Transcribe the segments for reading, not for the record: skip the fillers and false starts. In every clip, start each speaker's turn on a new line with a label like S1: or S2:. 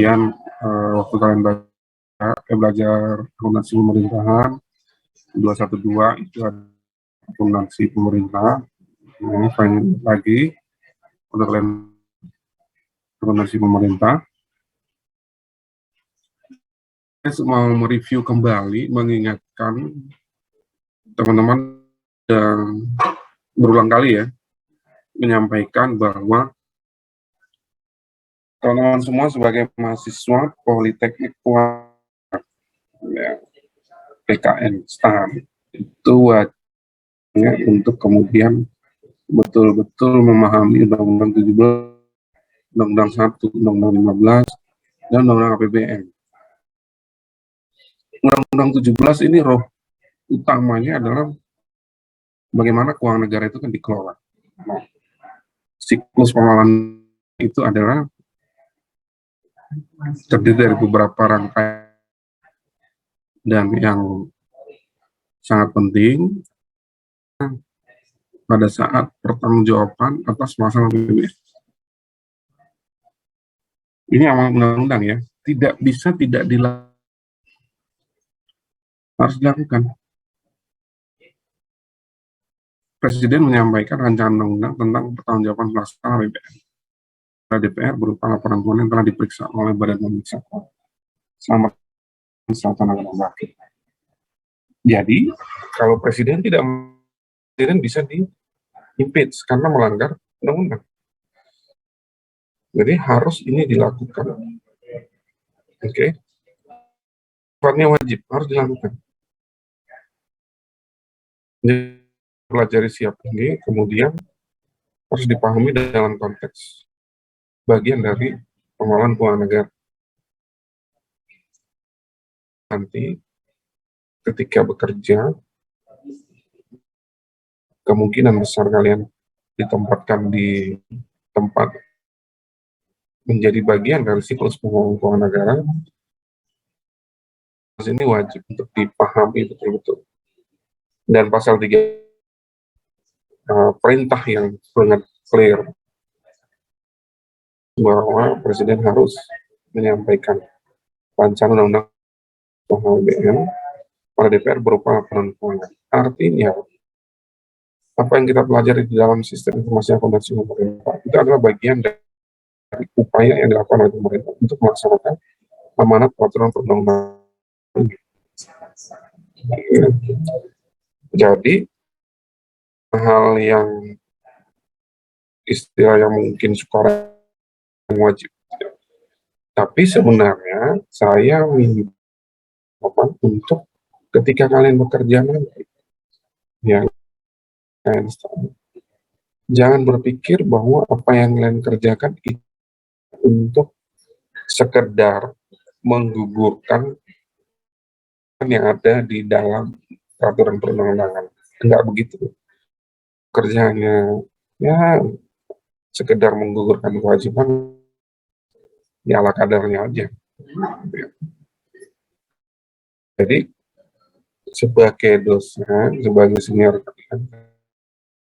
S1: waktu kalian belajar akuntansi pemerintahan 212 itu ada akuntansi pemerintah. Ini lagi untuk kalian akuntansi pemerintah. Saya mau mereview kembali, mengingatkan teman-teman yang berulang kali ya, menyampaikan bahwa teman-teman semua sebagai mahasiswa Politeknik ya, PKN STAN itu wajibnya untuk kemudian betul-betul memahami Undang-Undang 17, Undang-Undang 1, Undang-Undang 15, dan Undang-Undang APBN. Undang-Undang 17 ini roh utamanya adalah bagaimana keuangan negara itu kan dikelola. Nah, siklus pengelolaan itu adalah terdiri dari beberapa rangkaian, dan yang sangat penting pada saat pertanggungjawaban atas masalah APBN. Ini amanat undang-undang ya, tidak bisa tidak dilakukan, harus dilakukan. Presiden menyampaikan rancangan undang-undang tentang pertanggungjawaban pelaksanaan APBN. DPR berupa laporan keuangan yang telah diperiksa oleh Badan Pemeriksa selama 1 tahun terakhir. Jadi, kalau presiden tidak, presiden bisa di-impeach karena melanggar undang-undang. Jadi harus ini dilakukan. Oke. Sifatnya wajib, harus dilakukan. Jadi, pelajari siap ini, kemudian harus dipahami dalam konteks bagian dari pengelolaan keuangan negara. Nanti ketika bekerja, kemungkinan besar kalian ditempatkan di tempat menjadi bagian dari siklus pengelolaan keuangan negara. Ini wajib untuk dipahami betul-betul. Dan pasal 3 perintah yang sangat clear bahwa presiden harus menyampaikan rancangan undang-undang APBN pada DPR berupa laporan keuangan. Artinya, apa yang kita pelajari di dalam sistem informasi akuntansi pemerintah itu adalah bagian dari upaya yang dilakukan oleh pemerintah untuk melaksanakan amanat peraturan perundang-undangan. Jadi, hal yang istilah yang mungkin suka wajib, tapi sebenarnya saya untuk ketika kalian bekerja nanti, ya, jangan berpikir bahwa apa yang kalian kerjakan itu untuk sekedar menggugurkan yang ada di dalam peraturan perundang-undangan. Enggak begitu. Kerjanya ya sekedar menggugurkan kewajiban, ya ala kadarnya aja. Jadi sebagai dosen, sebagai senior kalian,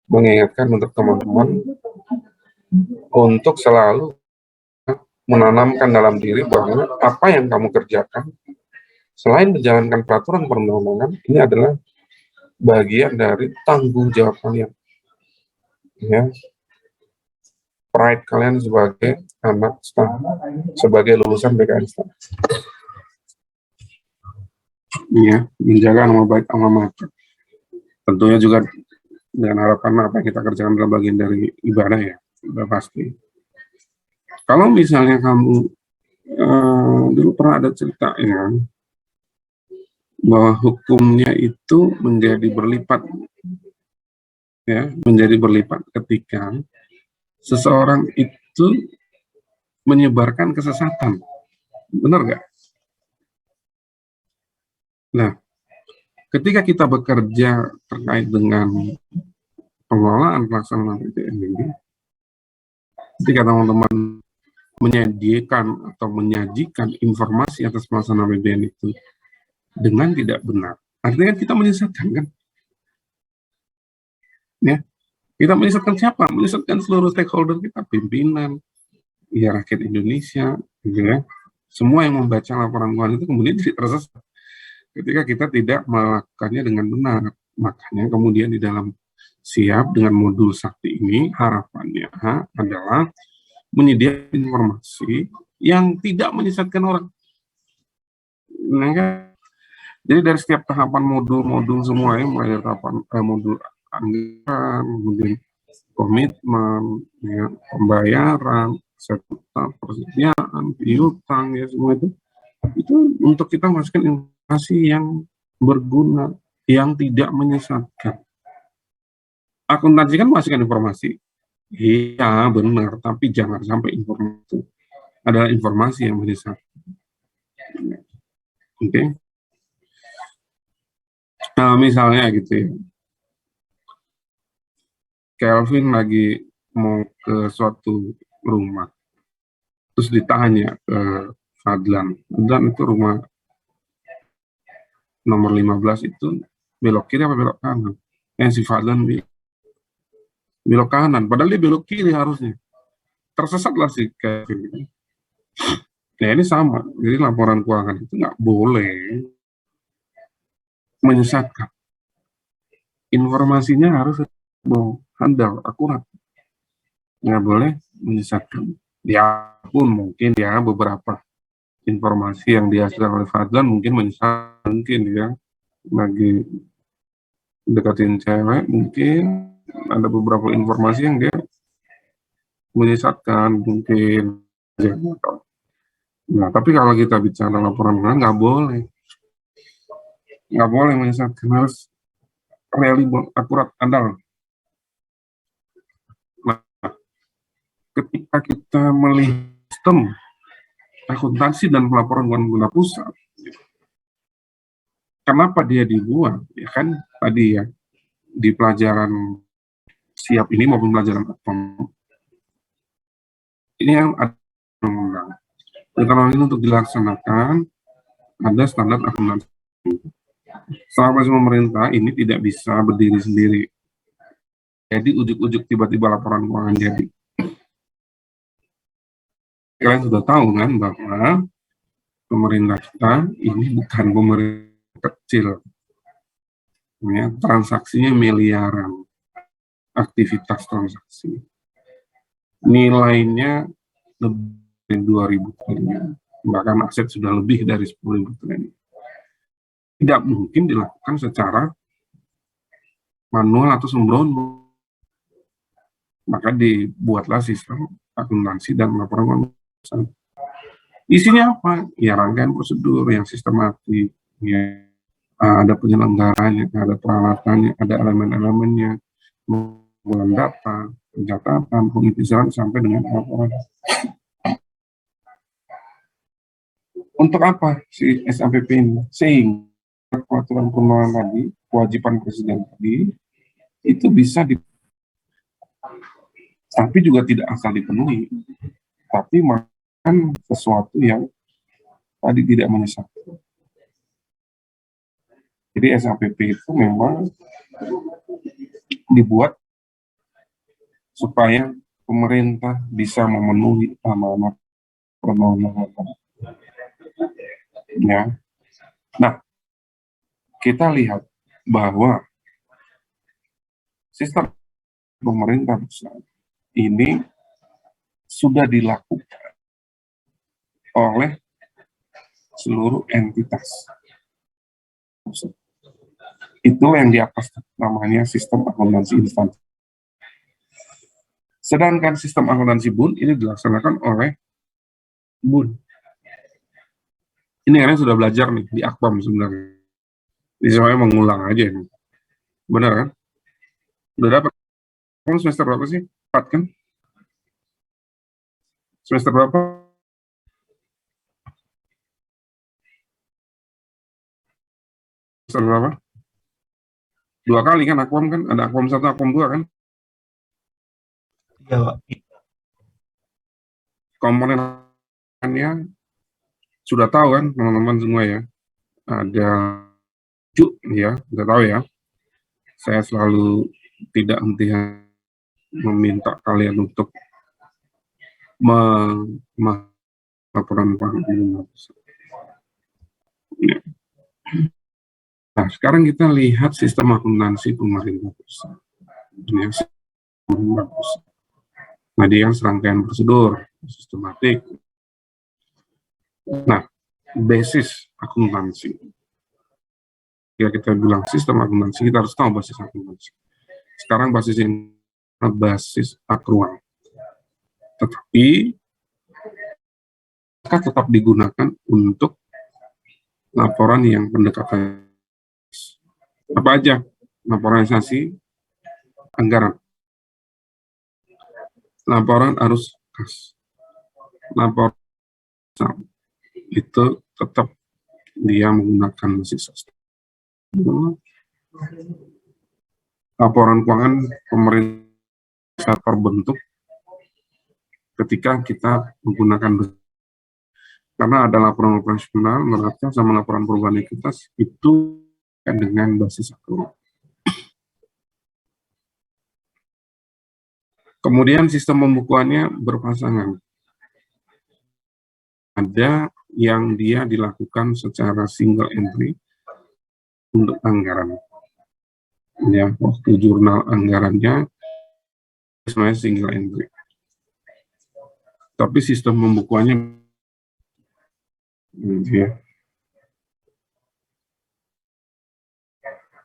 S1: mengingatkan untuk teman-teman untuk selalu menanamkan dalam diri bahwa apa yang kamu kerjakan selain menjalankan peraturan perundang-undangan, ini adalah bagian dari tanggung jawab kalian. Ya, pride kalian sebagai anak STAN, sebagai lulusan PKN STAN. Ya, menjaga nama baik alma mater. Tentunya juga dengan harapan apa yang kita kerjakan adalah bagian dari ibadah ya, sudah pasti. Kalau misalnya kamu dulu pernah ada cerita ya, bahwa hukumnya itu menjadi berlipat, ya, menjadi berlipat ketika seseorang itu menyebarkan kesesatan, benar nggak? Nah, ketika kita bekerja terkait dengan pengelolaan pelaksanaan APBN ini, ketika teman-teman menyediakan atau menyajikan informasi atas pelaksanaan APBN itu dengan tidak benar, artinya kita menyesatkan kan? Ya, kita menyesatkan siapa? Menyesatkan seluruh stakeholder kita, pimpinan, ya rakyat Indonesia, gitu ya. semua yang membaca laporan keuangan itu kemudian jadi tersesat ketika kita tidak melakukannya dengan benar. Makanya kemudian di dalam siap dengan modul sakti ini harapannya adalah menyediakan informasi yang tidak menyesatkan orang. Nah, kan? Jadi dari setiap tahapan modul-modul semuanya, mulai dari tahapan modul anggaran, kemudian komitmen, ya, pembayaran, serta persediaan, piutang, ya semua itu untuk kita masukkan informasi yang berguna, yang tidak menyesatkan. Akuntansi kan masukkan informasi, iya benar, tapi jangan sampai informasi itu adalah informasi yang menyesatkan. Oke, okay? Nah misalnya gitu ya, Kelvin lagi mau ke suatu rumah, terus ditanya ke Fadlan itu rumah nomor 15 itu belok kiri apa belok kanan? Si Fadlan belok kanan, padahal dia belok kiri harusnya. Tersesatlah si Kevin. Nah ini sama, jadi laporan keuangan itu nggak boleh menyesatkan. Informasinya harus handal, akurat. Nggak boleh menyesatkan. Ya pun mungkin ya beberapa informasi yang dihasilkan oleh Fadlan mungkin menyesatkan, mungkin ya lagi deketin cewek, mungkin ada beberapa informasi yang dia menyesatkan, mungkin. Nah, tapi kalau kita bicara laporan keuangan nggak boleh menyesatkan, harus reliable, akurat, andal. Nah, ketika kita melihat sistem akuntansi dan pelaporan keuangan guna pusat, kenapa dia dibuat? Ya kan tadi ya, di pelajaran siap ini maupun pelajaran akuntansi, ini yang ada undang-undang. Undang ini untuk dilaksanakan ada standar akuntansi. Selama pemerintah ini tidak bisa berdiri sendiri. Jadi ujuk-ujuk tiba-tiba laporan keuangan jadi. Kalian sudah tahu kan bahwa pemerintah kita ini bukan pemerintah kecil. Ya, transaksinya miliaran. Aktivitas transaksi. Nilainya lebih dari 2.000 triliun. Bahkan aset sudah lebih dari 10.000 triliun. Tidak mungkin dilakukan secara manual atau sembrono. Maka dibuatlah sistem akuntansi dan laporan keuangan. Isinya apa? Ya rangkaian prosedur yang sistematis, ya, ada penyelenggaranya, ada peralatannya, ada elemen-elemennya, pengumpulan data, pencatatan, pengisian sampai dengan laporan. Untuk apa si SAPP ini? Sehingga peraturan perundangan tadi, kewajiban presiden tadi, itu bisa tapi juga tidak asal dipenuhi, tapi makan sesuatu yang tadi tidak menyesatkan. Jadi SAPP itu memang dibuat supaya pemerintah bisa memenuhi amanat perundang-undangan. Ya. Nah, kita lihat bahwa sistem pemerintah pusat ini sudah dilakukan oleh seluruh entitas. Itu yang di atas namanya sistem akuntansi instansi. Sedangkan sistem akuntansi BUN ini dilaksanakan oleh BUN. Ini kalian sudah belajar nih di Akpam sebenarnya. Ini semuanya mengulang aja nih. Benar kan? Udah dapat? Kamu semester berapa sih? 4 kan? Semester berapa? Semester berapa? 2 kali kan Akpam kan? Ada Akpam 1, Akpam 2 kan?
S2: Iya, Pak.
S1: Komponennya sudah tahu kan teman-teman semua ya. Ada cuk ya, sudah tahu ya. Saya selalu tidak henti meminta kalian untuk laporan keuangan umum. Ya. Nah, sekarang kita lihat sistem akuntansi pemerintah pusat. Ini pemerintah pusat. Nah, dia yang serangkaian prosedur sistematik. Nah, basis akuntansi. Ya, kita bilang sistem akuntansi, kita harus tahu basis akuntansi. Sekarang basis ini basis akrual. Tetapi tetap digunakan untuk laporan yang pendekatan apa aja? Laporanisasi anggaran, laporan arus kas, laporan itu tetap dia menggunakan basis laporan keuangan pemerintah terbentuk ketika kita menggunakan, karena ada laporan operasional, neraca sama laporan perubahan ekuitas itu dengan basis akrual. Kemudian sistem pembukuannya berpasangan. Ada yang dia dilakukan secara single entry untuk anggaran. Ya, waktu jurnal anggarannya sebenarnya single entry. Tapi sistem pembukuannya ya.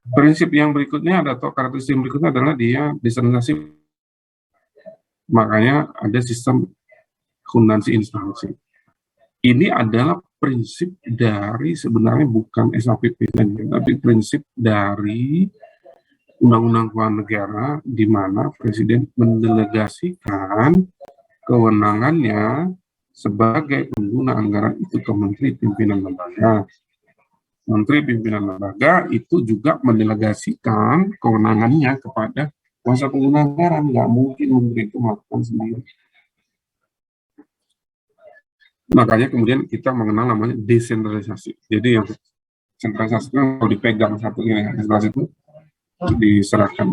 S1: Prinsip yang berikutnya atau karakteristik berikutnya adalah dia desentralisasi. Makanya ada sistem akuntansi instansi. Ini adalah prinsip dari sebenarnya bukan SAPP saja, tapi prinsip dari Undang-Undang Keuangan Negara di mana Presiden mendelegasikan kewenangannya sebagai pengguna anggaran itu ke Menteri Pimpinan Lembaga. Menteri Pimpinan Lembaga itu juga mendelegasikan kewenangannya kepada kuasa pengguna anggaran. Nggak mungkin Menteri itu melakukan sendiri. Makanya kemudian kita mengenal namanya desentralisasi. Jadi yang sentralisasi itu kalau dipegang satu ini, desentralisasi itu diserahkan,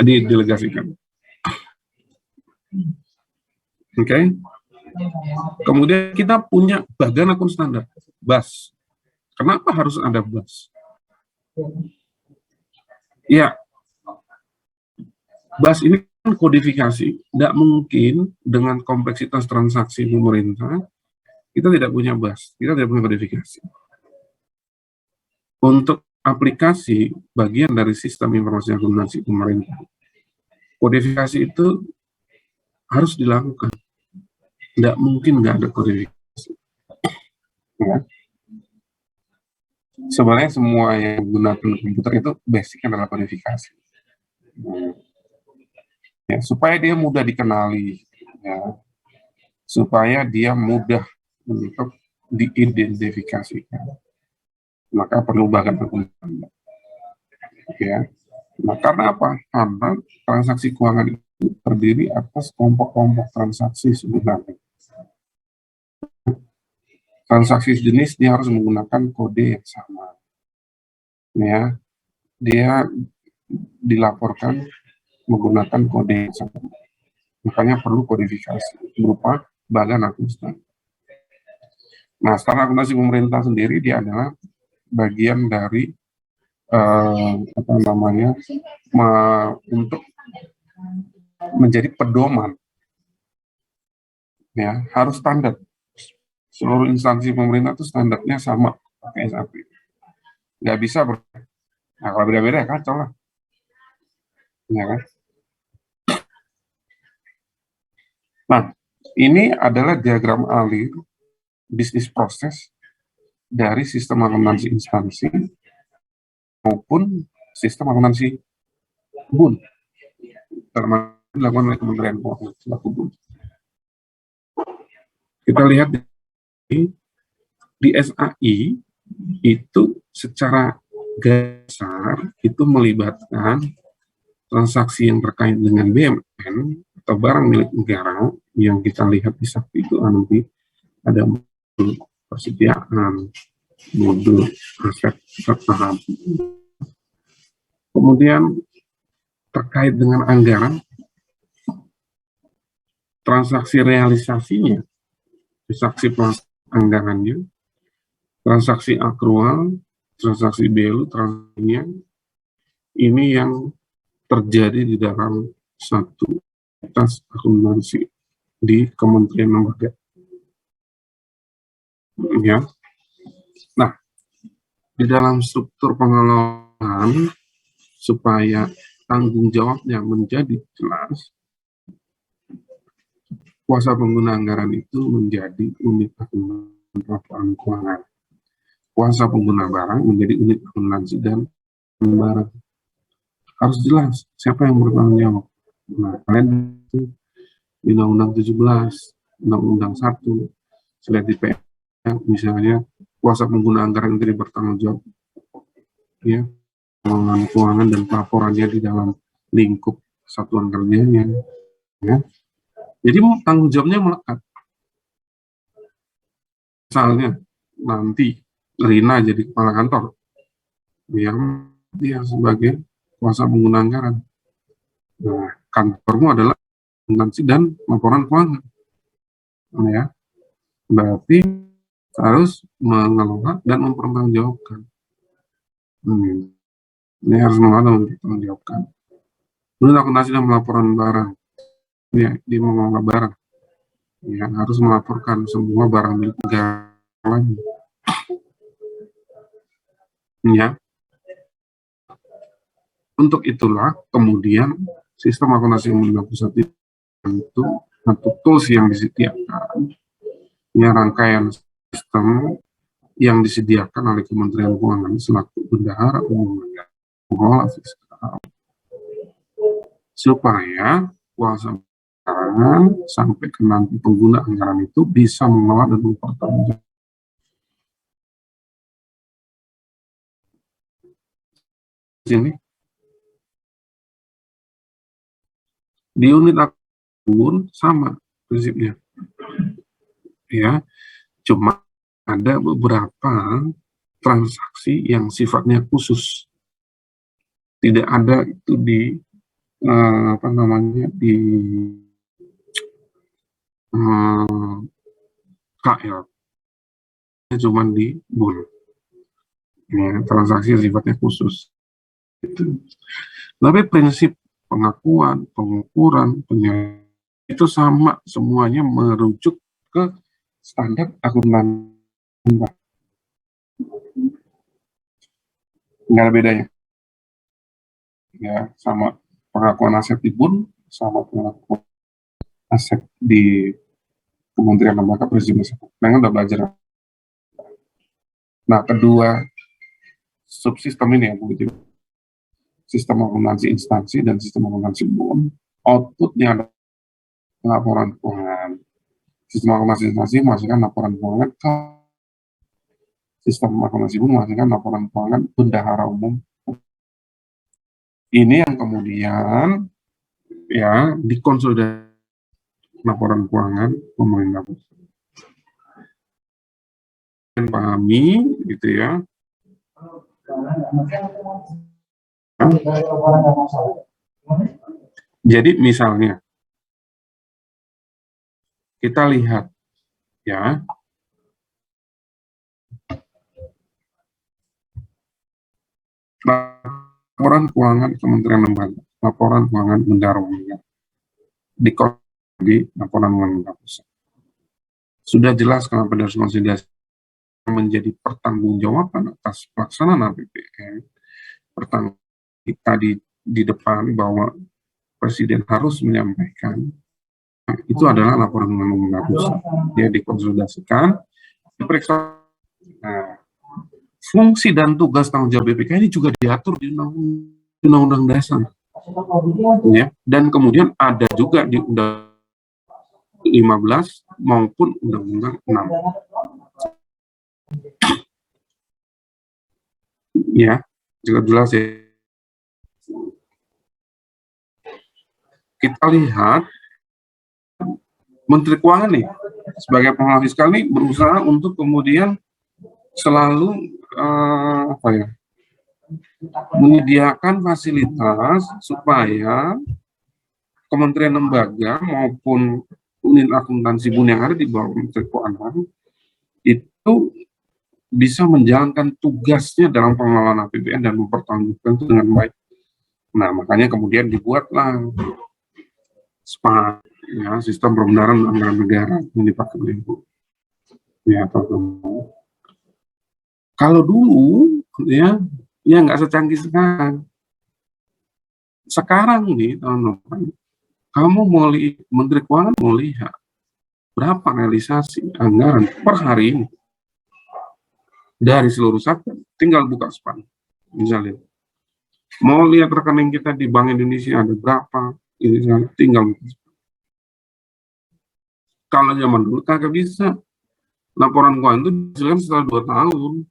S1: didelegasikan. Oke. Kemudian kita punya badan akun standar, BAS. Kenapa harus ada BAS? Ya, BAS ini kan kodifikasi. Tidak mungkin dengan kompleksitas transaksi pemerintah, kita tidak punya BAS, kita tidak punya kodifikasi. Untuk aplikasi bagian dari sistem informasi akuntansi pemerintah, kodifikasi itu harus dilakukan. Tidak mungkin nggak ada kodifikasi. Ya. Sebenarnya semua yang menggunakan komputer itu basic adalah kodifikasi. Ya, supaya dia mudah dikenali, ya, supaya dia mudah untuk diidentifikasikan, maka perlu bagan akuntan. Ya. Nah, karena apa? Karena transaksi keuangan itu terdiri atas kelompok-kelompok transaksi sebenarnya. Transaksi jenis dia harus menggunakan kode yang sama. Ya, dia dilaporkan menggunakan kode yang sama. Makanya perlu kodifikasi berupa bagan akuntan. Nah, standar akuntansi pemerintah sendiri dia adalah bagian dari untuk menjadi pedoman. Ya, harus standar. Seluruh instansi pemerintah itu standarnya sama pakai SAP. Nggak bisa nah, kalau beda-beda kacau lah. Ya kan? Nah, ini adalah diagram alir bisnis proses dari sistem akuntansi instansi maupun sistem akuntansi BUN. Dilakukan oleh Kementerian Keuangan selaku BUN. Kita lihat di SAI itu secara dasar itu melibatkan transaksi yang terkait dengan BUMN atau barang milik negara yang kita lihat di Sakti itu nanti ada modul persediaan, modul aset bertahap. Kemudian terkait dengan anggaran, transaksi realisasinya, transaksi anggarannya, transaksi akrual, transaksi BU, transaksinya, ini yang terjadi di dalam satu tas akuntansi di Kementerian Lembaga. Ya. Nah, di dalam struktur pengelolaan supaya tanggung jawabnya menjadi jelas, kuasa pengguna anggaran itu menjadi unit akuntansi laporan keuangan. Kuasa pengguna barang menjadi unit akuntansi dan barang. Harus jelas siapa yang bertanggung jawab. Nah, kalian itu di Undang-Undang 17, Undang-Undang 1, sudah di PM, misalnya kuasa pengguna anggaran itu bertanggung jawab, ya, pengelolaan keuangan dan pelaporannya di dalam lingkup satuan kerjanya, ya. Jadi tanggung jawabnya melekat. Misalnya nanti Rina jadi kepala kantor, yang dia sebagai kuasa pengguna anggaran. Nah, kantormu adalah akuntansi dan laporan keuangan, ya. Berarti harus mengelola dan mempertanggungjawabkan. Ini harus mengelola dan mempertanggungjawabkan. Kemudian akuntansi dan pelaporan barang, ya, dia mengelola barang, ya, harus melaporkan semua barang milik negara lain, ya. Untuk itulah kemudian sistem akuntansi yang pusat itu satu tools yang disediakan, ya, rangkaian sistem yang disediakan oleh Kementerian Keuangan selaku bendahara umum pengelola fiskal, supaya kuasa anggaran sampai ke nanti pengguna anggaran itu bisa mengelola dan mempertanggungjawabkan. Sini di unit akun sama prinsipnya, ya, cuma ada beberapa transaksi yang sifatnya khusus, tidak ada itu di di KL, cuma di BUL, ya, transaksi yang sifatnya khusus. Tapi prinsip pengakuan, pengukuran, itu sama, semuanya merujuk ke standar akuntansi. Nggak ada bedanya. Ya, sama pengakuan aset di BUN, sama pengakuan aset di Kementerian Lembaga Presiden. Memang udah belajar. Nah, kedua subsistem ini yang begitu, sistem akuntansi instansi dan sistem akuntansi BUN, outputnya adalah laporan keuangan. Sistem akuntansi instansi menghasilkan laporan keuangan ke sistem akuntansi BUN menghasilkan laporan keuangan bendahara umum. Ini yang kemudian, ya, dikonsolidasi laporan keuangan pemerintah pusat. Dan pahami, gitu ya. Jadi misalnya kita lihat, ya, laporan keuangan Kementerian Lembaga, laporan keuangan bendahara umum di laporan keuangan pusat. Sudah jelas kenapa harus konsolidasi menjadi pertanggungjawaban atas pelaksanaan APBN. Pertama, kita di depan bahwa Presiden harus menyampaikan, itu adalah laporan keuangan pusat. Dia dikonsolidasikan, diperiksa. Nah, fungsi dan tugas tanggung jawab BPK ini juga diatur di Undang-Undang Dasar, ya, dan kemudian ada juga di Undang 15 maupun Undang-Undang 6. Ya, juga jelas ya. Kita lihat Menteri Keuangan nih sebagai pengelola fiskal nih berusaha untuk kemudian selalu menyediakan fasilitas supaya kementerian lembaga maupun unit akuntansi BUN yang ada di bawah Menteri Keuangan itu bisa menjalankan tugasnya dalam pengelolaan APBN dan mempertanggungjawabkan itu dengan baik. Nah, makanya kemudian dibuatlah SPA, ya, sistem pembenaran anggaran negara yang dipakai oleh Ibu. Ya, kalau dulu, ya nggak secanggih sekarang. Sekarang nih, tahun depan, kamu mau Menteri Keuangan mau lihat berapa realisasi anggaran per hari ini dari seluruh sektor, tinggal buka SPA. Misalnya, mau lihat rekening kita di Bank Indonesia ada berapa, ini tinggal buka SPA. Kalau zaman dulu kagak bisa. Laporan keuangan itu dihasilkan setelah 2 tahun.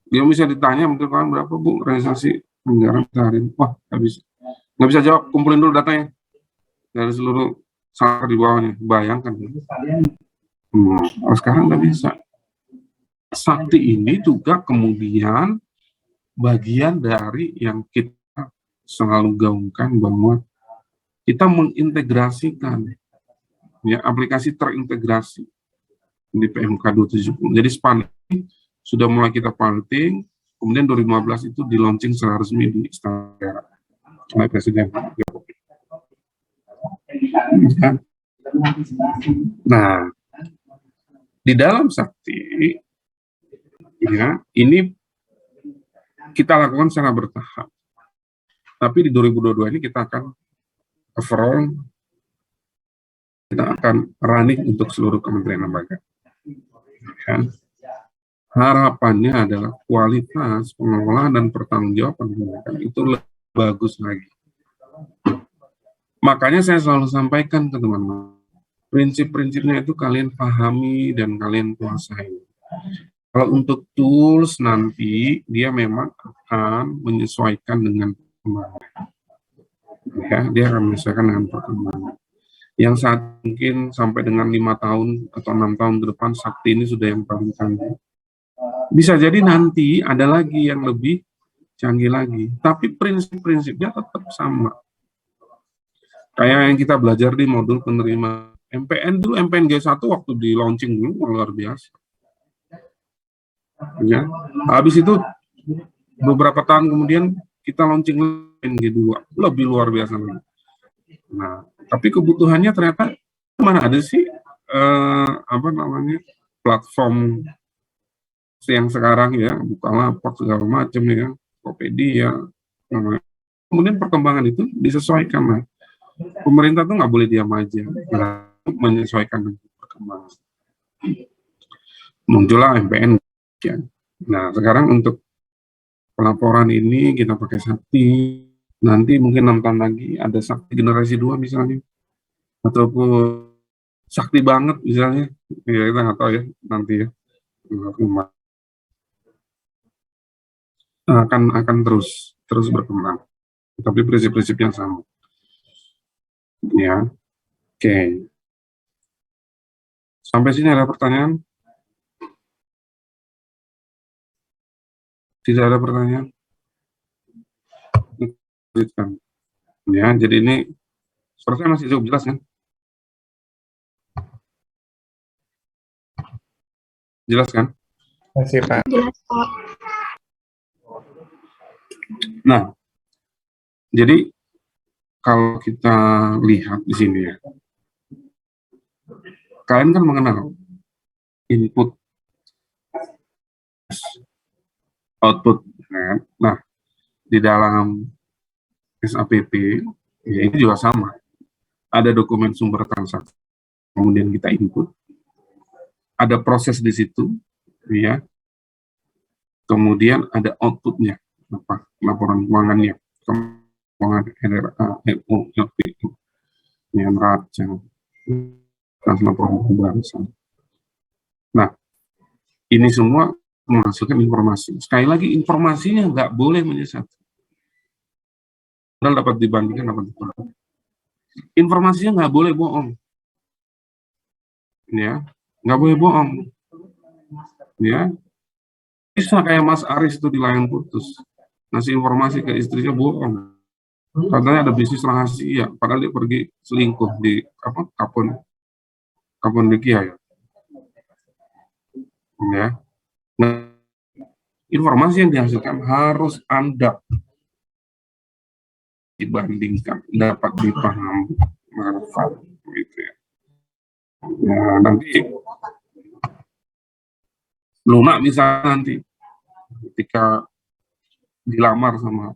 S1: Dia bisa ditanya Menteri Keuangan berapa Bu realisasi anggaran sehari. Wah, nggak bisa jawab, kumpulin dulu datanya dari seluruh sektor di bawahnya. Bayangkan. Sekarang nggak bisa. Sakti ini juga kemudian bagian dari yang kita selalu gaungkan bahwa kita mengintegrasikan ya aplikasi terintegrasi di PMK 270. Jadi SPAN ini sudah mulai kita piloting, kemudian 2015 itu di launching secara resmi di Istana Negara oleh Presiden Jokowi. Nah, di dalam Sakti ya ini kita lakukan secara bertahap. Tapi di 2022 ini kita akan overall kita akan running untuk seluruh kementerian lembaga. Ya. Harapannya adalah kualitas pengelolaan dan pertanggungjawaban itu lebih bagus lagi. Makanya saya selalu sampaikan ke teman-teman, prinsip-prinsipnya itu kalian pahami dan kalian kuasai. Kalau untuk tools nanti dia memang akan menyesuaikan dengan perkembangan. Ya, dia akan menyesuaikan dengan perkembangan. Yang saat mungkin sampai dengan 5 tahun atau 6 tahun ke depan Sakti ini sudah yang paling canggih. Bisa jadi nanti ada lagi yang lebih canggih lagi, tapi prinsip-prinsipnya tetap sama. Kayak yang kita belajar di modul penerima MPN dulu, MPN G1 waktu di launching dulu luar biasa. Ya. Habis itu beberapa tahun kemudian kita launching MPN G2, lebih luar biasa lagi. Nah, tapi kebutuhannya ternyata mana ada sih platform yang sekarang ya Bukalapak segala macam ya Tokopedia. Kemudian perkembangan itu disesuaikan lah. Pemerintah tuh nggak boleh diam aja, menyesuaikan dengan perkembangan. Muncullah MPN. Ya. Nah sekarang untuk pelaporan ini kita pakai Sakti. Nanti mungkin 6 tahun lagi ada Sakti generasi 2 misalnya, ataupun Sakti banget misalnya, ya kita nggak tahu ya nanti ya. Akan terus berkembang, tapi prinsip-prinsipnya sama. Ya, oke. Sampai sini ada pertanyaan? Tidak ada pertanyaan? Ya, jadi ini sepertinya masih cukup jelas kan? Jelas kan?
S2: Masih Pak.
S3: Jelas Pak.
S1: Nah, jadi kalau kita lihat di sini ya, kalian kan mengenal input, output. Nah, di dalam SAPP ya ini juga sama. Ada dokumen sumber transaksi, kemudian kita input. Ada proses di situ, ya. Kemudian ada outputnya, apa laporan keuangannya, keuangan RRA, LO, LPI, neraca, laporan pembahasan. Nah, ini semua menghasilkan informasi. Sekali lagi, informasinya nggak boleh menyesat. Padahal dapat dibandingkan, dapat dibandingkan. Informasinya nggak boleh bohong. Ya, nggak boleh bohong. Ya, bisa kayak Mas Aris itu di Layan Putus, ngasih informasi ke istrinya bohong. Katanya ada bisnis rahasia, padahal dia pergi selingkuh di Kapon Dekia ya. ya. Nah, informasi yang dihasilkan harus Anda dibandingkan, dapat dipahami, relevan, gitu ya. Ya, nanti lunak misalnya nanti ketika dilamar sama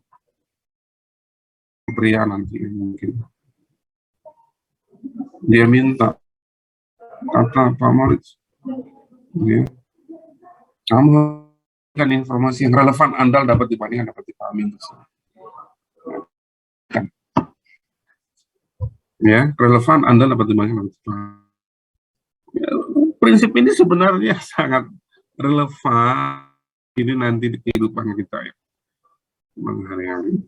S1: pria nanti mungkin dia minta kata Pak Malik, ya, kamu kan informasi yang relevan Anda dapat dibandingkan, dapat dipahami, kan, ya, relevan Anda dapat dibandingkan, dapat dipahami. Ya, prinsip ini sebenarnya sangat relevan ini nanti di kehidupan kita ya, hari-hari.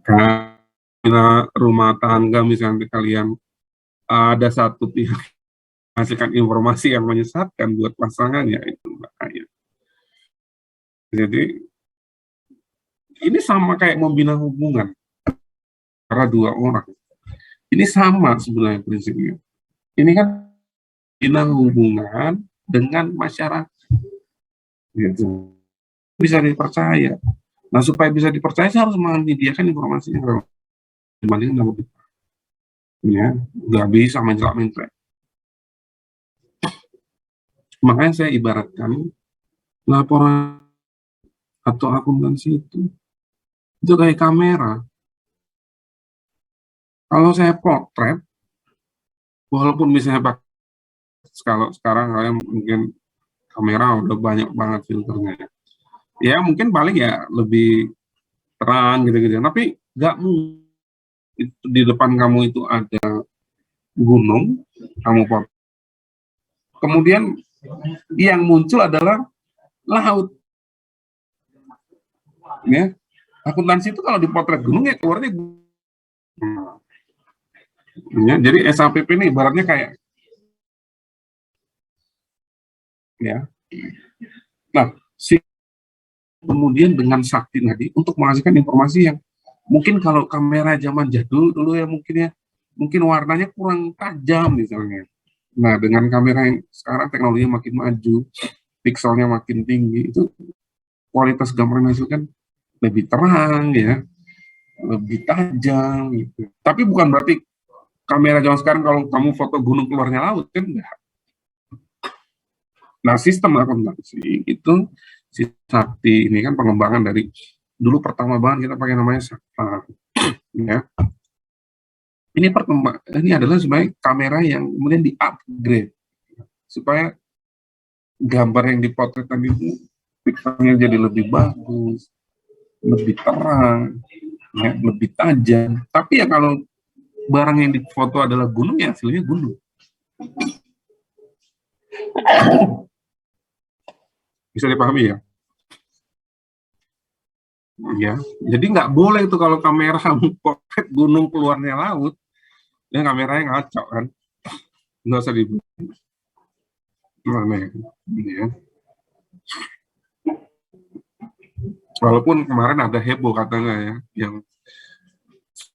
S1: Karena rumah tangga misalnya kalian ada satu pihak menghasilkan informasi yang menyesatkan buat pasangannya, itu bahaya. Jadi ini sama kayak membina hubungan antara dua orang. Ini sama sebenarnya prinsipnya. Ini kan membina hubungan dengan masyarakat, gitu. Bisa dipercaya. Nah, supaya bisa dipercaya saya harus menyediakan informasi yang relevan dibandingkan sama kita. Ya, nggak bisa mencelak-mencelak. Makanya saya ibaratkan laporan atau akuntansi itu kayak kamera. Kalau saya potret, walaupun misalnya kalau sekarang kalian mungkin kamera udah banyak banget filternya, ya mungkin paling ya lebih terang gitu-gitu. Tapi nggak mungkin di depan kamu itu ada gunung, kamu potret. Kemudian yang muncul adalah laut. Ya, akuntansi itu kalau dipotret gunung ya keluarnya gunung. Ya, jadi SAPP ini ibaratnya kayak, ya. Nah, kemudian dengan sakti tadi untuk menghasilkan informasi yang mungkin kalau kamera zaman jadul dulu ya mungkin warnanya kurang tajam misalnya. Nah, dengan kamera yang sekarang teknologinya makin maju, pikselnya makin tinggi, itu kualitas gambar yang dihasilkan lebih terang ya, lebih tajam gitu. Tapi bukan berarti kamera zaman sekarang kalau kamu foto gunung keluarnya laut kan enggak. Nah, sistem akuntansi itu sakti ini kan pengembangan dari dulu pertama banget kita pakai namanya Sakti, ya. Ini adalah sebagai kamera yang kemudian di-upgrade supaya gambar yang dipotret tadi itu pixelnya jadi lebih bagus, lebih terang, ya, lebih tajam. Tapi ya kalau barang yang difoto adalah gunung ya hasilnya gunung. Bisa dipahami ya? Ya, jadi nggak boleh itu kalau kamera potret gunung keluarnya laut, ya kameranya ngaco kan, nggak usah dibuat. Ya. Walaupun kemarin ada heboh katanya ya, yang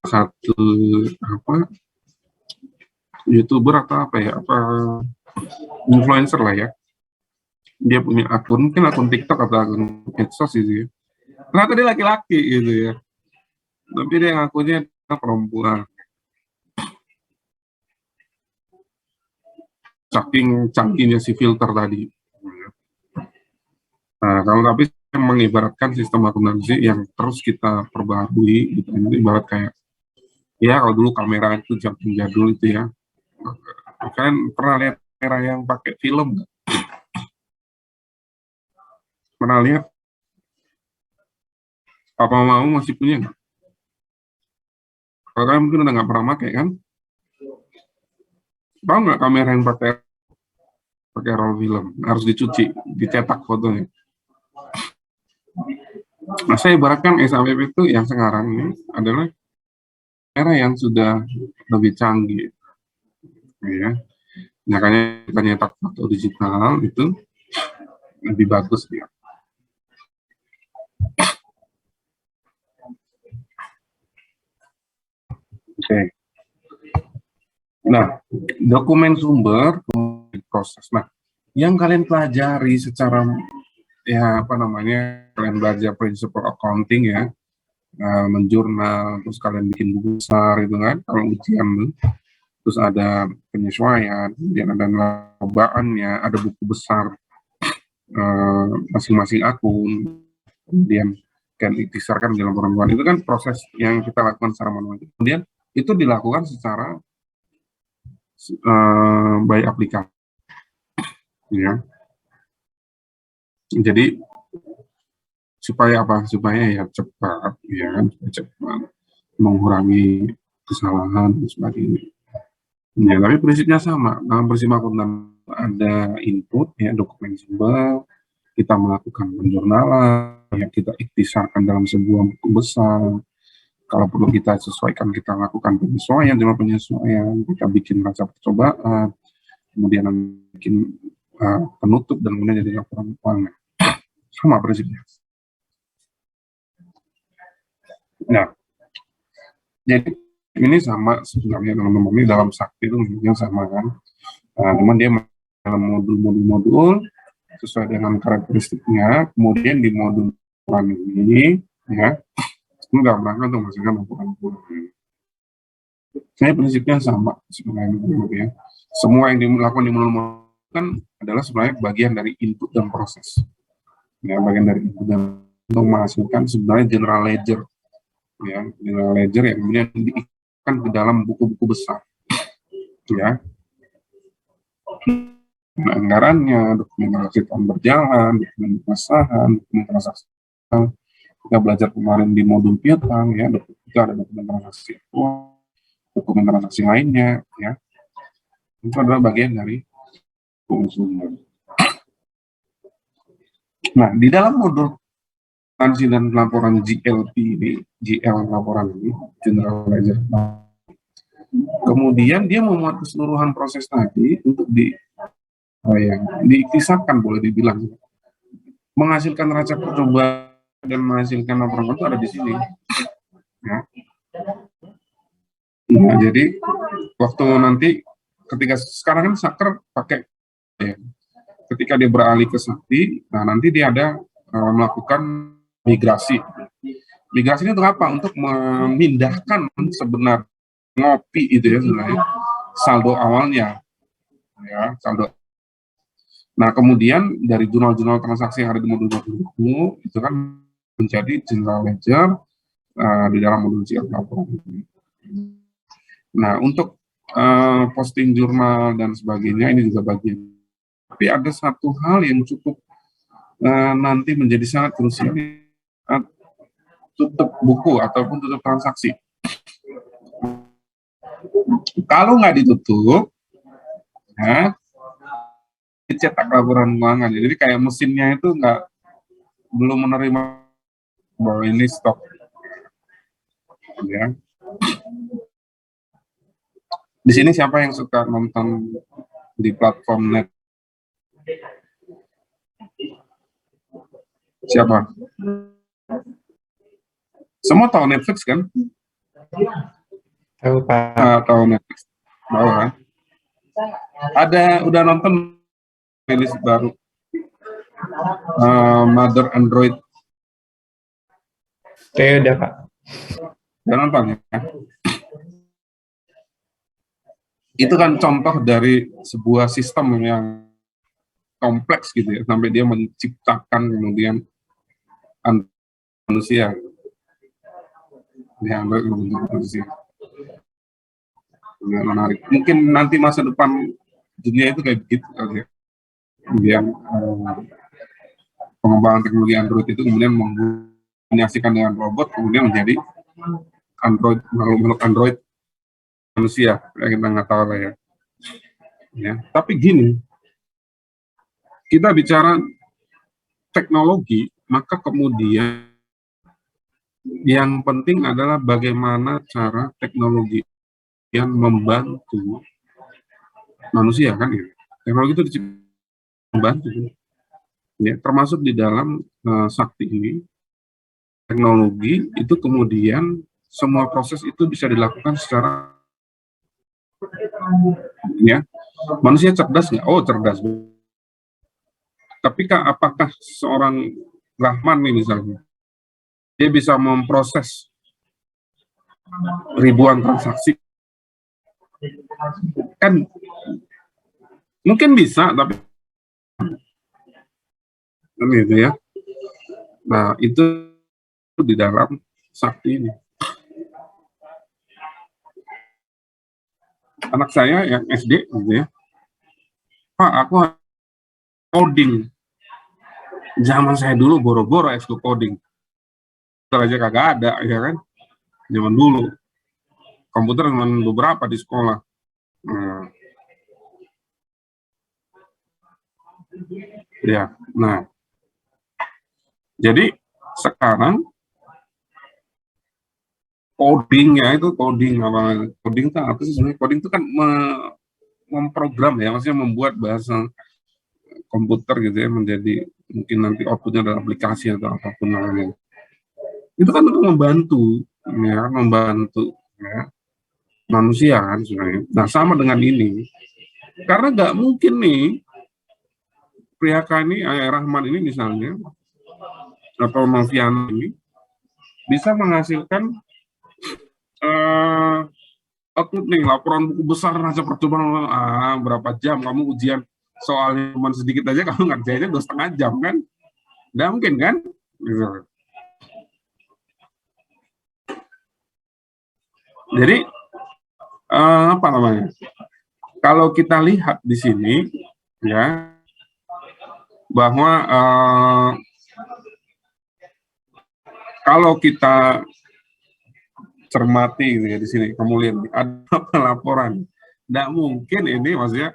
S1: satu YouTuber atau influencer lah ya, dia punya akun, mungkin akun TikTok atau akun medsos gitu ya. Ternyata dia laki-laki gitu ya, tapi dia ngakunya perempuan. Saking canggihnya si filter tadi. Nah, kalau tapi mengibaratkan sistem akuntansi yang terus kita perbarui, gitu. Ini ibarat kayak, ya kalau dulu kamera itu zaman jadul itu ya, kan pernah lihat kamera yang pakai film nggak? Pernah lihat? Apa mau masih punya nggak? Kalau kalian mungkin udah nggak pernah pakai kan? Tahu nggak kamera yang pakai roll film? Harus dicuci, dicetak fotonya. Nah, saya ibaratkan SAPP itu yang sekarang ini adalah era yang sudah lebih canggih, ya. Makanya kita nyetak foto digital itu lebih bagus ya. Oke. Nah, dokumen sumber kemudian proses. Nah, yang kalian pelajari secara ya apa namanya, kalian belajar principle accounting ya, menjurnal, terus kalian bikin buku besar itu kan, kalau ujian tuh. Terus ada penyesuaian, kemudian ada perlobaannya, ada buku besar masing-masing akun, kemudian kan ditisarkan dalam perempuan. Itu kan proses yang kita lakukan secara manual. Kemudian itu dilakukan secara by aplikasi, ya. Jadi supaya apa? Supaya ya cepat, ya kan, cepat mengurangi kesalahan dan sebagainya. Ya, tapi prinsipnya sama. Dalam prinsip akuntan ada input, ya, dokumen simbol, kita melakukan penjurnalan, ya, kita ikhtisarkan dalam sebuah buku besar. Kalau perlu kita sesuaikan, kita lakukan penyesuaian, kita bikin raca percobaan, kemudian bikin penutup, dan kemudian jadi laporan keuangan. Sama prinsipnya. Nah, jadi ini sama sebenarnya teman-teman, ini dalam sakti itu yang sama kan. Cuman dia dalam modul-modul sesuai dengan karakteristiknya, kemudian di modul ini ya, enggak berangkat untuk menghasilkan laporan keuangan. Saya prinsipnya sama sebenarnya, ya. Semua yang dilakukan di modul kan adalah sebenarnya bagian dari input dan proses. Ya, bagian dari input dan untuk menghasilkan sebenarnya general ledger, ya, general ledger yang kemudian diikutkan ke dalam buku-buku besar, ya. Anggarannya, dokumen transaksi tahun berjalan, dokumen pasahan, dokumen transaksi. Kita belajar kemarin di modul piutang, ya, itu ada dokumen transaksi uang, dokumen transaksi lainnya, ya. Itu adalah bagian dari konsumen. Nah, di dalam modul akuntansi dan laporan GLP ini, GL laporan ini, General Ledger. Kemudian dia memuat keseluruhan proses tadi untuk diiktisarkan, boleh dibilang, menghasilkan raca percobaan dan menghasilkan laporan itu ada di sini. Ya. Nah, jadi waktu nanti ketika sekarang kan Saker pakai, ya, ketika dia beralih ke Sakti, nah nanti dia ada melakukan migrasi. Migrasi ini untuk apa? Untuk memindahkan sebenarnya ngopi itu ya sebenarnya saldo awalnya, ya, saldo. Nah, kemudian dari jurnal-jurnal transaksi yang ada di modul itu kan menjadi general ledger di dalam modul GL laporan. Nah, untuk posting jurnal dan sebagainya ini juga bagian. Tapi ada satu hal yang cukup nanti menjadi sangat krusial, tutup buku ataupun tutup transaksi. Kalau nggak ditutup, ya, dicetak laporan keuangan. Jadi kayak mesinnya itu belum menerima bahwa ini stok, ya. Di sini siapa yang suka nonton di platform net? Siapa? Semua tahu Netflix kan?
S2: Tahu, Pak.
S1: Tahu Netflix. Tahu kan? Udah nonton rilis baru Mother Android?
S2: Udah, Pak.
S1: Udah nonton ya? Itu kan contoh dari sebuah sistem yang kompleks gitu ya, sampai dia menciptakan kemudian manusia. Ya, bentuk manusia. Menarik. Mungkin nanti masa depan dunia itu kayak begitu kali ya. Kemudian pengembangan teknologi Android itu kemudian menyaksikan dengan robot, kemudian menjadi Android, makhluk Android manusia, kita nggak tahu lah ya. Ya, tapi gini, kita bicara teknologi, maka kemudian yang penting adalah bagaimana cara teknologi yang membantu manusia kan ya. Teknologi itu membantu, ya, termasuk di dalam sakti ini. Teknologi itu kemudian semua proses itu bisa dilakukan secara, ya, manusia cerdas nggak? Oh, cerdas. Tapi apakah seorang Rahman nih misalnya, dia bisa memproses ribuan transaksi? Kan mungkin bisa, tapi kan gitu ya. Nah, itu di dalam sakti ini. Anak saya yang SD gitu ya, Pak, aku coding. Zaman saya dulu boro-boro ekskul coding. Komputer aja kagak ada, ya kan? Zaman dulu. Komputer cuma beberapa di sekolah. Ya, nah. Jadi sekarang codingnya itu coding itu apa sih sebenarnya? Coding itu kan memprogram ya, maksudnya membuat bahasa komputer gitu ya menjadi mungkin nanti outputnya adalah aplikasi atau apapun namanya. Itu kan untuk membantu, ya, membantu ya, manusia kan sebenarnya. Nah sama dengan ini, karena nggak mungkin nih pria ini, Rahman ini misalnya, atau Novian ini bisa menghasilkan output nih laporan buku besar raca percobaan berapa jam kamu ujian soalnya cuma sedikit aja kamu ngerjainnya 2,5 jam kan, nggak mungkin kan gitu. Jadi apa namanya, kalau kita lihat di sini ya bahwa kalau kita cermati gitu ya di sini, kamu lihat ada pelaporan, nggak mungkin ini maksudnya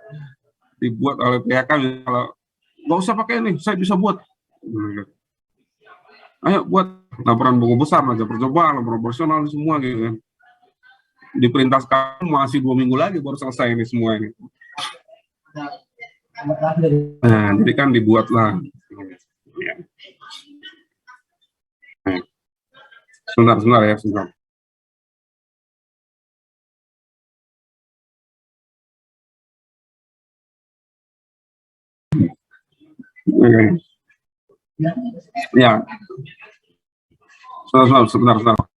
S1: dibuat oleh pihak kami. Kalau nggak usah pakai ini, saya bisa buat. Ayo buat laporan buku besar aja, percobaan, proporsional semua gitu kan. Diperintah sekarang masih 2 minggu lagi baru selesai ini semua ini. Nah, jadi kan dibuatlah. Ya. Sebentar ya, sebentar. Ya, sebentar.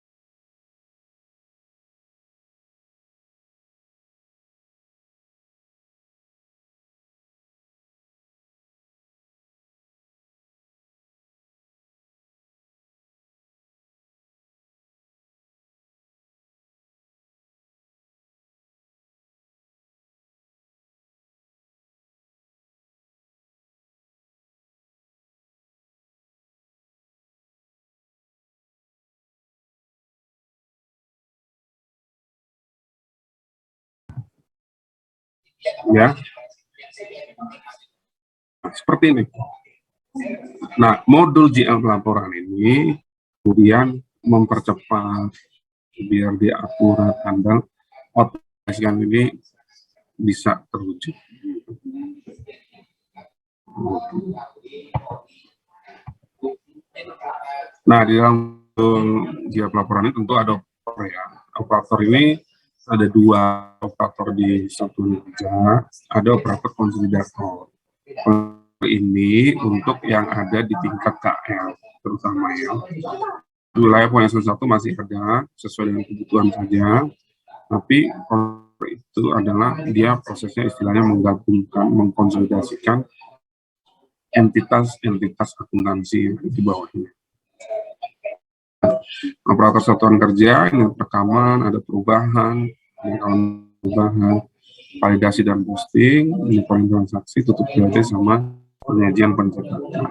S1: Ya, seperti ini. Nah, modul GL pelaporan ini kemudian mempercepat biar dia akurat dan otomatiskan ini bisa terwujud. Nah, di dalam GL pelaporan ini tentu ada operator ya. Operator ini ada 2 operator di satu meja, ada operator konsolidator. Ini untuk yang ada di tingkat KL terutama ya. Wilayah Poin 1 masih ada sesuai dengan kebutuhan saja, tapi itu adalah dia prosesnya istilahnya menggabungkan, mengkonsolidasikan entitas akuntansi di bawahnya. Operator satuan kerja, ini rekaman, ada perubahan, validasi dan posting, monitoring transaksi, tutup BLT sama penyajian pencatatan.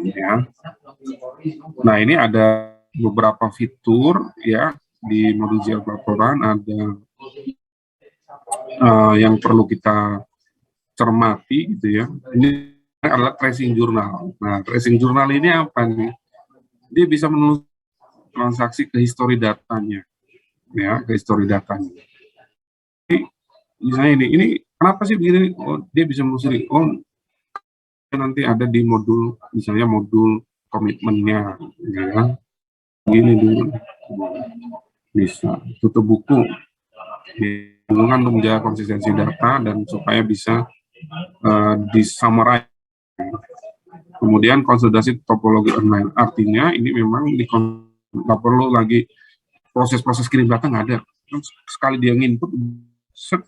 S1: Ya. Nah ini ada beberapa fitur ya di modul GL pelaporan, ada yang perlu kita cermati gitu ya. Ini adalah tracing jurnal. Nah tracing jurnal ini apa nih? Dia bisa menulis transaksi ke history datanya, ya ke history datanya. Jadi, misalnya ini kenapa sih begini? Oh dia bisa menelusuri. Oh nanti ada di modul, misalnya modul komitmennya, ya gini dulu bisa tutup buku hubungan untuk menjaga konsistensi data dan supaya bisa disummarize Kemudian konsolidasi topologi online, artinya ini memang nggak perlu lagi proses-proses kirim data, nggak ada. Sekali dia nginput set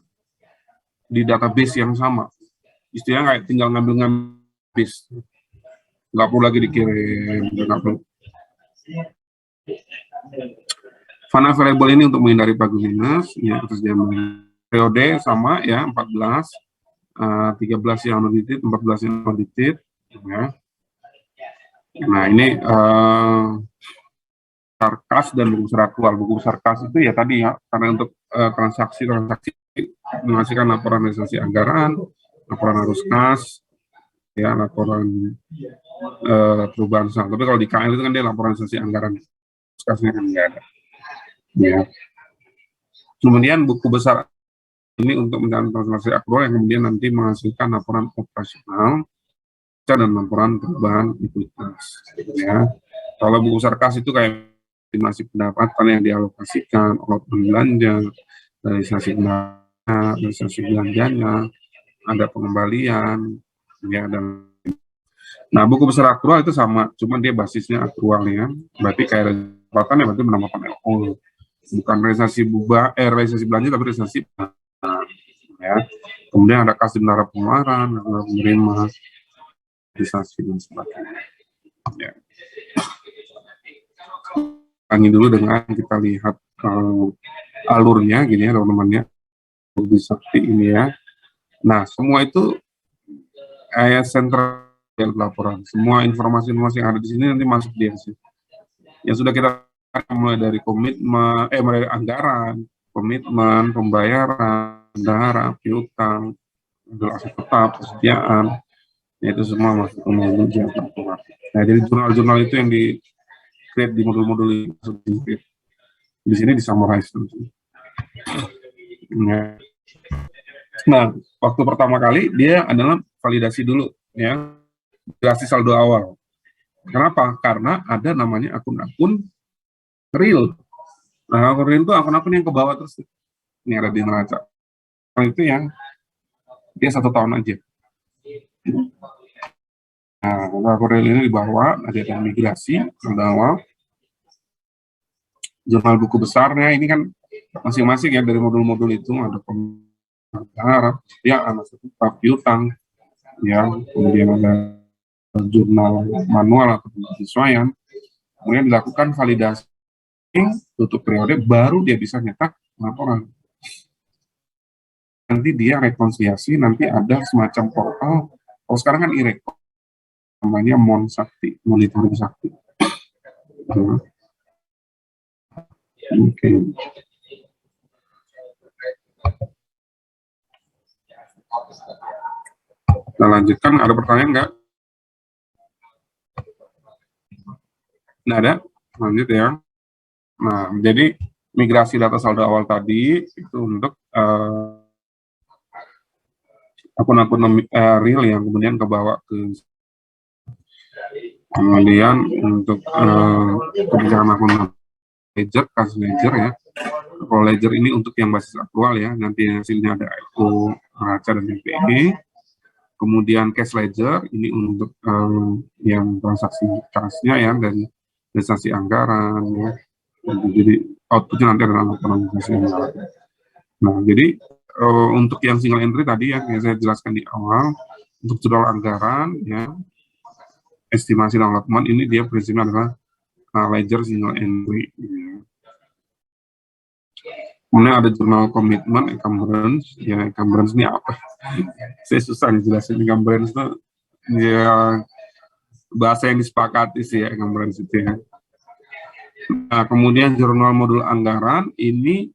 S1: di database yang sama, istilahnya kayak tinggal ngambil base, nggak perlu lagi dikirim, nggak perlu. Fana variable ini untuk menghindari pagu minus, ya atas periode sama ya 14, 13 yang audited, 14 yang audited, ya. Nah ini sarkas dan buku besar aktual. Buku besar kas itu ya tadi ya, karena untuk transaksi menghasilkan laporan realisasi anggaran, laporan arus kas, ya laporan perubahan saham. Tapi kalau di KL itu kan dia laporan realisasi anggaran, kasnya kan nggak ada. Ya. Kemudian buku besar ini untuk menjalankan transaksi aktual yang kemudian nanti menghasilkan laporan operasional dan laporan perubahan likuiditas. Ya. Kalau buku besar kas itu kayak estimasi pendapatan yang dialokasikan, output belanja, realisasi pendapatan, realisasi belanjanya, ada pengembalian, ya dan. Nah, buku besar aktual itu sama, cuma dia basisnya aktual ya. Berarti kayak pendapatan ya berarti menambahkan LO, bukan realisasi belanja tapi realisasi ya. Kemudian ada kas bendahara pengeluaran, ada penerima, realisasi dan sebagainya. Ya. Ini dulu dengan kita lihat alurnya gini ya teman-teman ya, lebih sakti ini ya. Nah semua itu sentral laporan, semua informasi-informasi yang ada di sini nanti masuk di hasil. Yang sudah kita mulai dari komitmen, mulai dari anggaran, komitmen, pembayaran, bendahara, piutang, aset tetap, persediaan, itu semua masuk ke modul laporan. Nah jadi jurnal-jurnal itu yang di create di modul-modul ini. Di sini disummarize. Ya. Nah, waktu pertama kali dia adalah validasi dulu, ya, validasi saldo awal. Kenapa? Karena ada namanya akun-akun real. Nah, akun real itu akun-akun yang ke bawah terus. Ini ada di neraca. Itu yang dia 1 tahun aja. Nah, akun real ini di bawah ada yang migrasi saldo awal. Jurnal buku besarnya ini kan masing-masing ya dari modul-modul itu ada pembayaran, ya aset tetap, piutang, ya kemudian ada jurnal manual atau penyesuaian, kemudian dilakukan validasi tutup periode, baru dia bisa nyetak laporan. Nanti dia rekonsiliasi, nanti ada semacam portal. Kalau sekarang kan e-record, namanya Mon Sakti, monitoring Sakti. Oke. Kita lanjutkan, ada pertanyaan nggak? Nggak ada? Lanjut ya. Nah, jadi migrasi data saldo awal tadi itu untuk akun-akun real yang kemudian kebawa ke kemudian untuk kebijakan akun ledger, kasus ledger ya. Kalau ledger ini untuk yang basis aktual ya, nanti hasilnya ada LO, neraca dan NPE. Kemudian cash ledger ini untuk yang transaksi kasnya ya, dan realisasi anggaran ya. Jadi outputnya nanti adalah laporan realisasi anggaran. Nah, jadi untuk yang single entry tadi ya, yang saya jelaskan di awal, untuk jurnal anggaran ya, estimasi dan laporan ini dia prinsipnya adalah ledger single entry. Ya. Kemudian ada jurnal komitmen, encumbrance. Ya, encumbrance ini apa? Saya susah jelasin encumbrance itu. Ya, bahasa yang disepakati sih ya, encumbrance itu ya. Nah, kemudian jurnal modul anggaran ini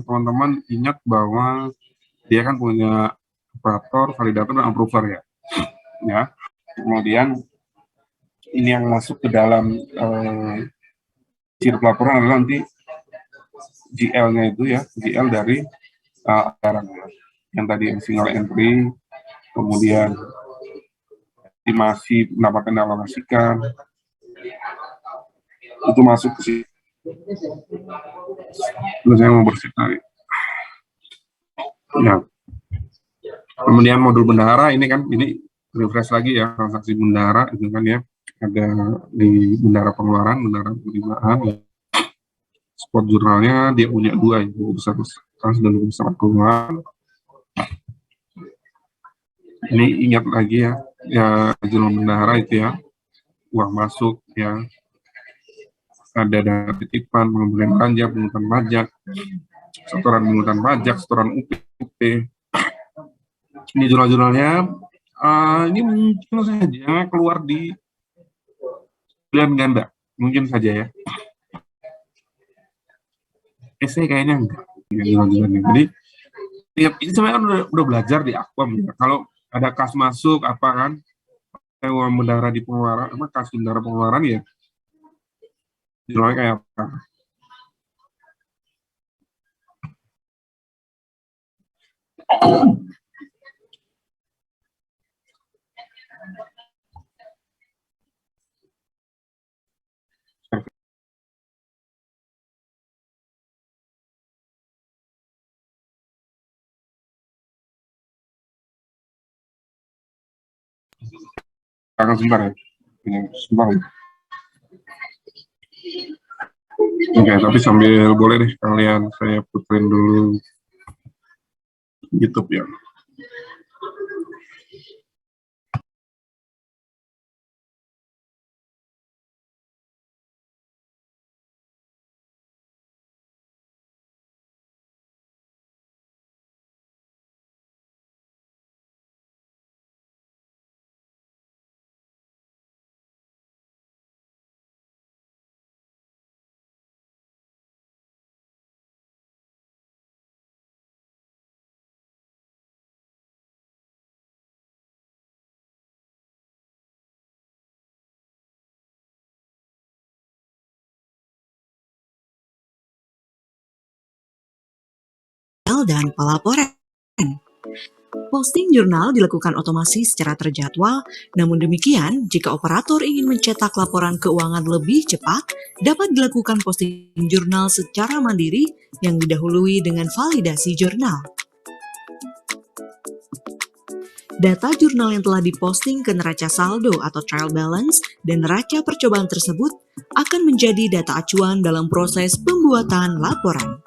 S1: teman-teman ingat bahwa dia kan punya operator, validator, dan approver ya. Ya. Kemudian ini yang masuk ke dalam sirup laporan adalah nanti GL-nya itu ya, GL dari anggaran yang tadi yang single entry, kemudian estimasi pendapatan dialokasikan, itu masuk ke sini. Terus saya mau bersih tadi. Ya. Kemudian modul bendahara ini kan ini refresh lagi ya transaksi bendara itu kan ya, ada di bendara pengeluaran, bendara penerimaan, spot jurnalnya dia punya dua itu besar, kan sudah besar keluar. Ini ingat lagi ya, jurnal bendara itu ya, uang masuk ya, ada dana titipan, pengembalian belanja, pungutan pajak, setoran pungutan pajak, setoran UP. Ini jurnal-jurnalnya, ini mungkin saja keluar di pilihan ganda, mungkin saja ya. Saya kayaknya enggak. Jurnal-jurnalnya. Jadi ini sebenarnya kan udah belajar di Akwam ya. Kalau ada kas masuk apa kan, uang bendara di pengeluaran, apa kas bendara pengeluaran ya, jurnalnya kayak apa? Akan sebentar ya. Sebentar ya. Oke, tapi sambil boleh deh kalian saya puterin dulu YouTube ya.
S3: Dan pelaporan. Posting jurnal dilakukan otomasi secara terjadwal, namun demikian, jika operator ingin mencetak laporan keuangan lebih cepat, dapat dilakukan posting jurnal secara mandiri yang didahului dengan validasi jurnal. Data jurnal yang telah diposting ke neraca saldo atau trial balance dan neraca percobaan tersebut akan menjadi data acuan dalam proses pembuatan laporan.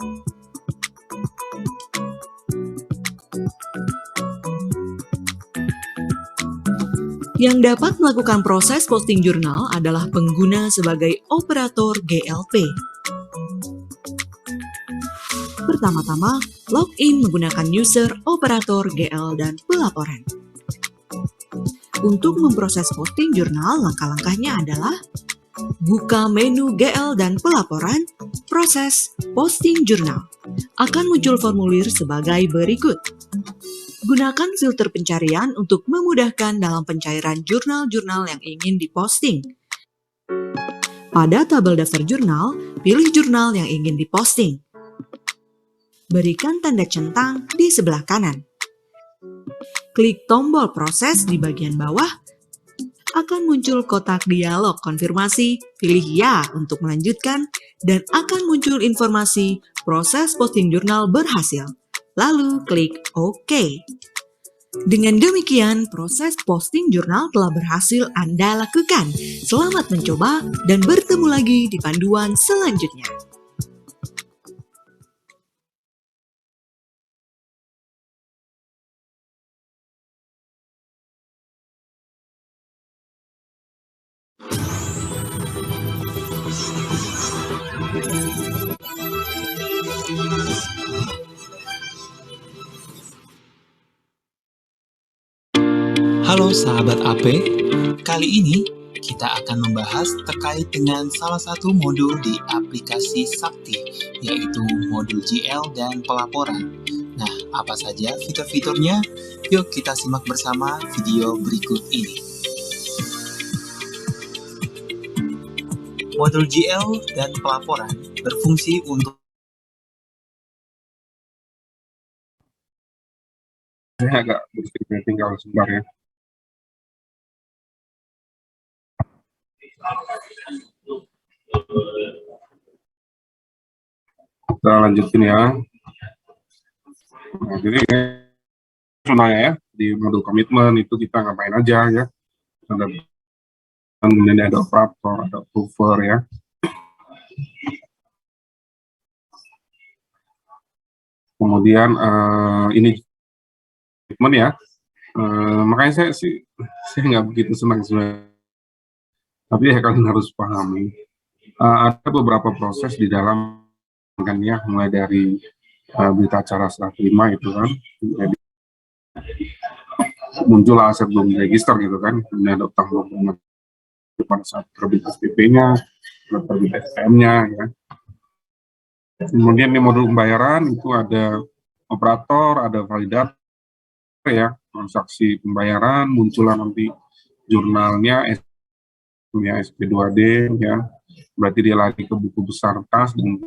S3: Yang dapat melakukan proses posting jurnal adalah pengguna sebagai operator GLP. Pertama-tama, login menggunakan user, operator, GL, dan pelaporan. Untuk memproses posting jurnal, langkah-langkahnya adalah buka menu GL dan pelaporan, proses posting jurnal. Akan muncul formulir sebagai berikut. Gunakan filter pencarian untuk memudahkan dalam pencairan jurnal-jurnal yang ingin diposting. Pada tabel daftar jurnal, pilih jurnal yang ingin diposting. Berikan tanda centang di sebelah kanan. Klik tombol proses di bagian bawah. Akan muncul kotak dialog konfirmasi, pilih ya untuk melanjutkan, dan akan muncul informasi proses posting jurnal berhasil. Lalu klik OK. Dengan demikian, proses posting jurnal telah berhasil Anda lakukan. Selamat mencoba dan bertemu lagi di panduan selanjutnya.
S2: Halo sahabat AP, kali ini kita akan membahas terkait dengan salah satu modul di aplikasi Sakti, yaitu modul GL dan pelaporan. Nah, apa saja fitur-fiturnya? Yuk kita simak bersama video berikut ini. Modul GL dan pelaporan berfungsi untuk
S1: Saya agak berpikir tinggal sebentar ya. Kita lanjutin ya. Nah, jadi sebenarnya ya, di modul komitmen itu kita ngapain aja ya. Ada kemudian ada operator, ada approver ya. Kemudian ini komitmen ya. Makanya saya nggak begitu senang sebenarnya. Tapi ya kalian harus pahami. Ada beberapa proses di dalam kan ya, mulai dari berita acara serah terima itu kan. Jadi, muncul aset belum register gitu kan, kemudian ada utang belum pada saat terbit SPP-nya, terbit SPM-nya ya. Kemudian di modul pembayaran itu ada operator, ada validator ya, transaksi pembayaran, muncullah nanti jurnalnya ya, SP2D ya, berarti dia lari ke buku besar kas dan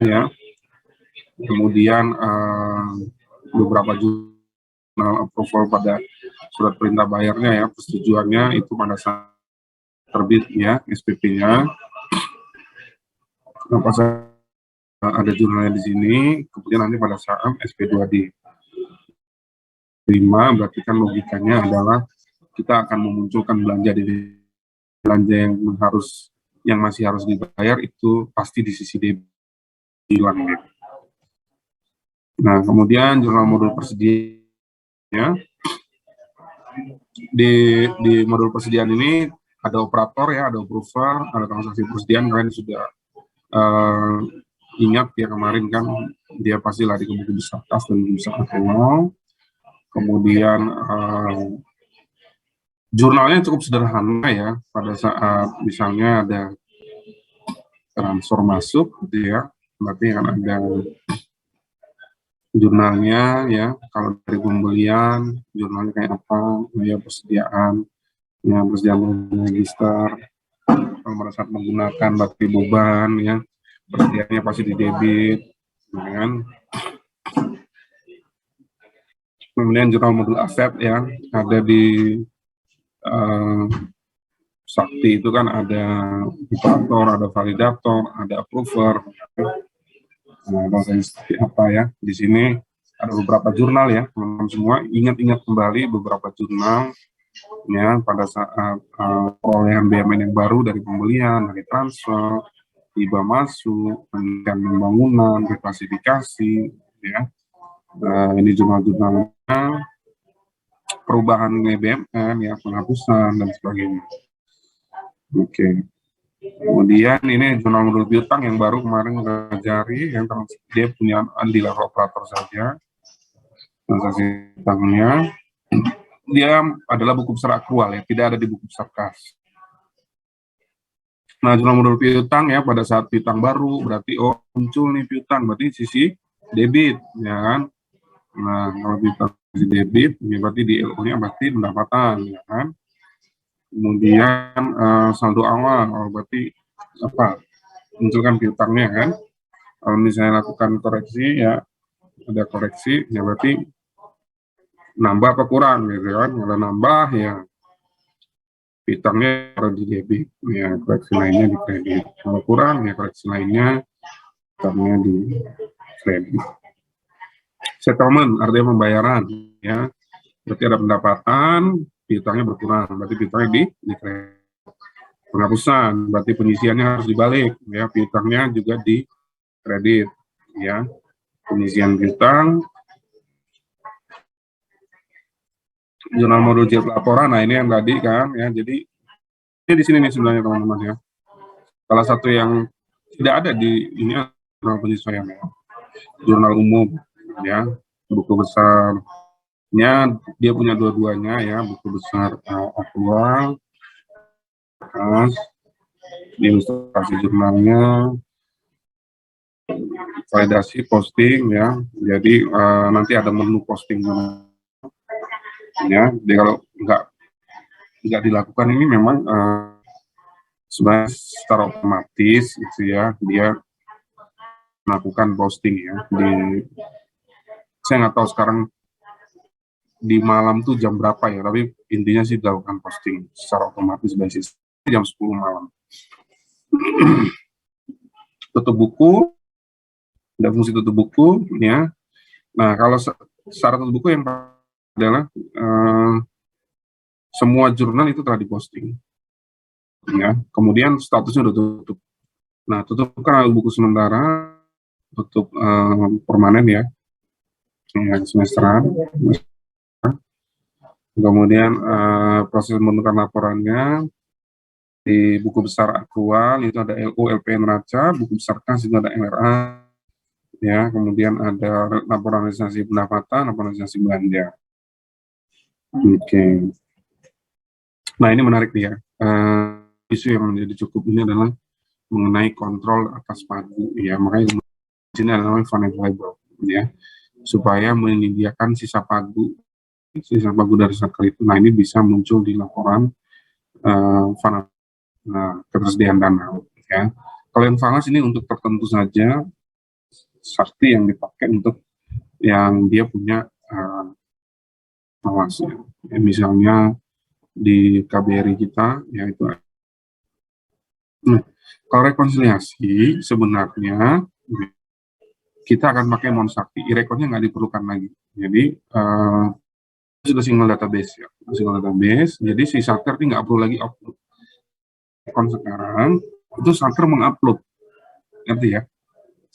S1: ya. Kemudian beberapa jurnal approval pada surat perintah bayarnya ya, persetujuannya itu pada saat terbit ya SPP-nya. Nah, pas ada jurnalnya di sini, kemudian nanti pada saat SP2D terima, berarti kan logikanya adalah kita akan memunculkan belanja yang masih harus dibayar itu pasti di sisi debit hilang ya. Nah, kemudian jurnal modul persediaan ya. Di modul persediaan ini ada operator ya, ada approver, ada transaksi persediaan. Kalian sudah ingat ya kemarin kan dia pasti lari ke buku besar kas dan buku besar aktual. Kemudian jurnalnya cukup sederhana ya, pada saat misalnya ada transfer masuk gitu ya, berarti kan ada jurnalnya ya, kalau dari pembelian jurnalnya kayak apa ya, persediaan register, kalau pada saat menggunakan berarti beban ya, persediaannya pasti di debit ya kan. Kemudian jurnal modul aset ya, ada di Sakti itu kan ada operator, ada validator, ada approver. Nah, bahasanya seperti apa ya? Di sini ada beberapa jurnal ya, teman-teman semua. Ingat-ingat kembali beberapa jurnal ya pada saat perolehan BUMN yang baru dari pembelian, dari transfer, tiba masuk, penelitian pembangunan, reklasifikasi, ya. Ini jurnal-jurnalnya, perubahan nilai BUMN, ya, penghapusan dan sebagainya. Oke. Kemudian ini jurnal modul piutang yang baru kemarin pelajari, yang dia punya di level operator saja. Transaksi piutangnya, dia adalah buku besar akrual ya, tidak ada di buku besar kas. Nah, jurnal modul piutang ya, pada saat piutang baru berarti muncul nih piutang, berarti sisi debit ya kan. Nah, kalau piutang sisi debit, ya berarti di LO-nya berarti pendapatan ya kan. Kemudian saldo awal, berarti apa? Munculkan piutangnya kan. Kalau misalnya lakukan koreksi ya, ada koreksi ya berarti nambah apa kurang gitu kan. Kalau nambah ya piutangnya ada di debit, ya koreksi lainnya di kredit. Kalau kurang ya koreksi lainnya piutangnya di kredit. Settlement artinya pembayaran ya. Berarti ada pendapatan, piutangnya berkurang, berarti piutangnya di kredit. Penghapusan berarti penyisiannya harus dibalik ya, piutangnya juga di kredit ya. Penyisian piutang, jurnal modul jilid laporan. Nah, ini yang tadi kan ya, jadi ini di sini nih sebenarnya teman-teman ya. Salah satu yang tidak ada di ini jurnal penyesuaian ya. Jurnal umum ya, buku besarnya dia punya dua-duanya ya, buku besar aktual, ilustrasi jurnalnya, validasi posting ya. Jadi nanti ada menu posting ya. Jadi kalau nggak dilakukan ini memang sebenarnya secara otomatis gitu ya, dia melakukan posting ya. Saya nggak tahu sekarang di malam tuh jam berapa ya, tapi intinya sih dilakukan posting secara otomatis basis jam 10 malam. Tutup buku, ada fungsi tutup buku ya. Nah, kalau secara tutup buku yang adalah semua jurnal itu telah diposting, ya. Kemudian statusnya udah tutup. Nah, tutup kan buku sementara, tutup permanen ya, yang semesteran. Kemudian proses pembentukan laporannya di buku besar aktual itu ada LO, LP, neraca, buku besar kas itu ada LRA, ya. Kemudian ada laporan realisasi pendapatan, laporan realisasi belanja. Oke. Nah, ini menarik nih ya. Isu yang menjadi cukup ini adalah mengenai kontrol atas pagu, ya. Makanya di sini adalah available, ya, supaya menyediakan sisa pagu dari satker itu. Nah, ini bisa muncul di laporan ketersediaan dana, ya. Kalau yang falas ini untuk tertentu saja sakti yang dipakai untuk yang dia punya falas, ya. Misalnya di KBRI kita, yaitu. Nah, kalau rekonsiliasi sebenarnya kita akan pakai Monsakti, e-recordnya nggak diperlukan lagi. Jadi sudah single database ya, single database. Jadi si satker ini nggak perlu lagi upload. Rekon sekarang itu satker mengupload, ngerti ya?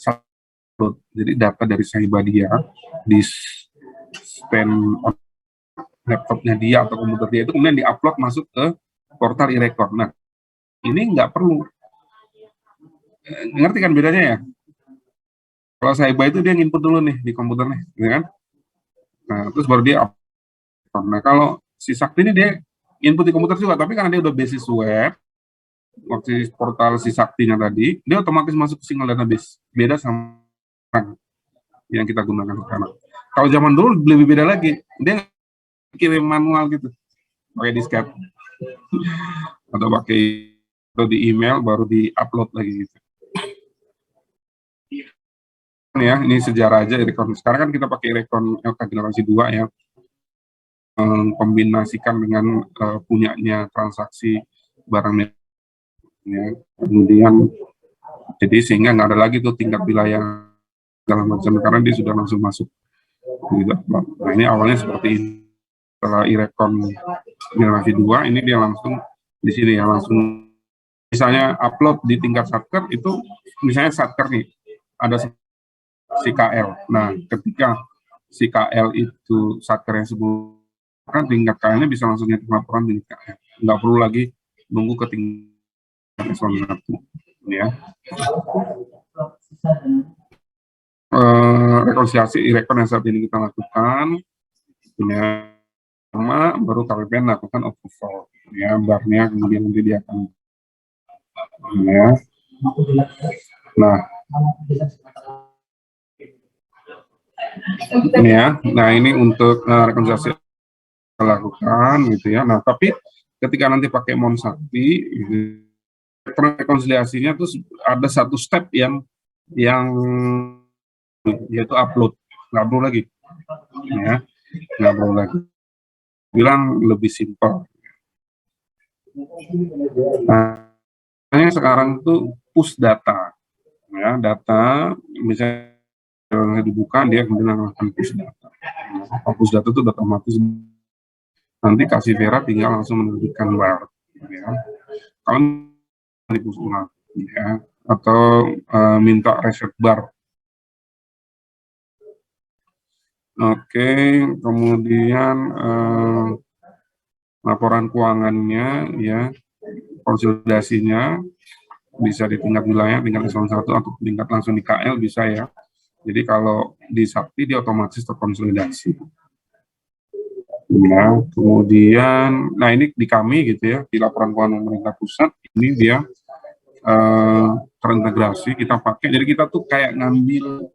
S1: Upload. Jadi data dari Saiba dia di stand laptopnya dia atau komputer dia itu kemudian diupload masuk ke portal e-record. Nah, ini nggak perlu. Ngerti kan bedanya ya? Kalau Saiba itu dia input dulu nih di komputernya, ya kan? Nah, terus baru dia upload. Nah, kalau si Sakti ini dia input di komputer juga, tapi karena dia udah basis web, waktu portal si Saktinya tadi, dia otomatis masuk ke single database. Beda sama yang kita gunakan sekarang. Kalau zaman dulu lebih beda lagi, dia kirim manual gitu, pakai disket, atau pakai atau di email baru di-upload lagi gitu. Ya, ini sejarah aja Recon. Sekarang kan kita pakai Recon LK generasi 2 ya, mengkombinasikan dengan punyanya transaksi barang ya. Kemudian jadi sehingga nggak ada lagi tuh tingkat wilayah segala macam karena dia sudah langsung masuk gitu. Nah, ini awalnya seperti ini. Setelah e-recon generasi 2 ini dia langsung di sini ya, langsung misalnya upload di tingkat satker itu, misalnya satker nih ada si KL. Nah, ketika si KL itu satker yang sebelumnya, tingkat KL-nya bisa langsung nyetik laporan di KL. Nggak perlu lagi nunggu ke tingkat eselon 1. Ya. Rekonsiliasi e-recon yang saat ini kita lakukan, ya, sama baru KPPN lakukan approval, ya, barnya kemudian nanti dia akan, ya. Nah, ini ya. Nah, ini untuk rekonsiliasi kita lakukan gitu ya. Nah, tapi ketika nanti pakai Monsakti, gitu, rekonsiliasinya tuh ada satu step yang yaitu upload, nggak perlu lagi, ya, nggak perlu lagi. Bilang lebih simpel. Nah, sekarang tuh push data, ya, data misalnya dibuka dia kemudian akan push data. Nah, push data itu otomatis nanti kasih Vera tinggal langsung menerbitkan bar, ya. Kalau di push ulang, ya, atau minta reset bar. Oke, kemudian laporan keuangannya, ya, konsolidasinya bisa di tingkat wilayah, tingkat eselon 1 atau tingkat langsung di KL bisa ya. Jadi kalau di Sakti dia otomatis terkonsolidasi. Ya, kemudian, nah ini di kami gitu ya, di laporan keuangan pemerintah pusat ini dia terintegrasi kita pakai. Jadi kita tuh kayak ngambil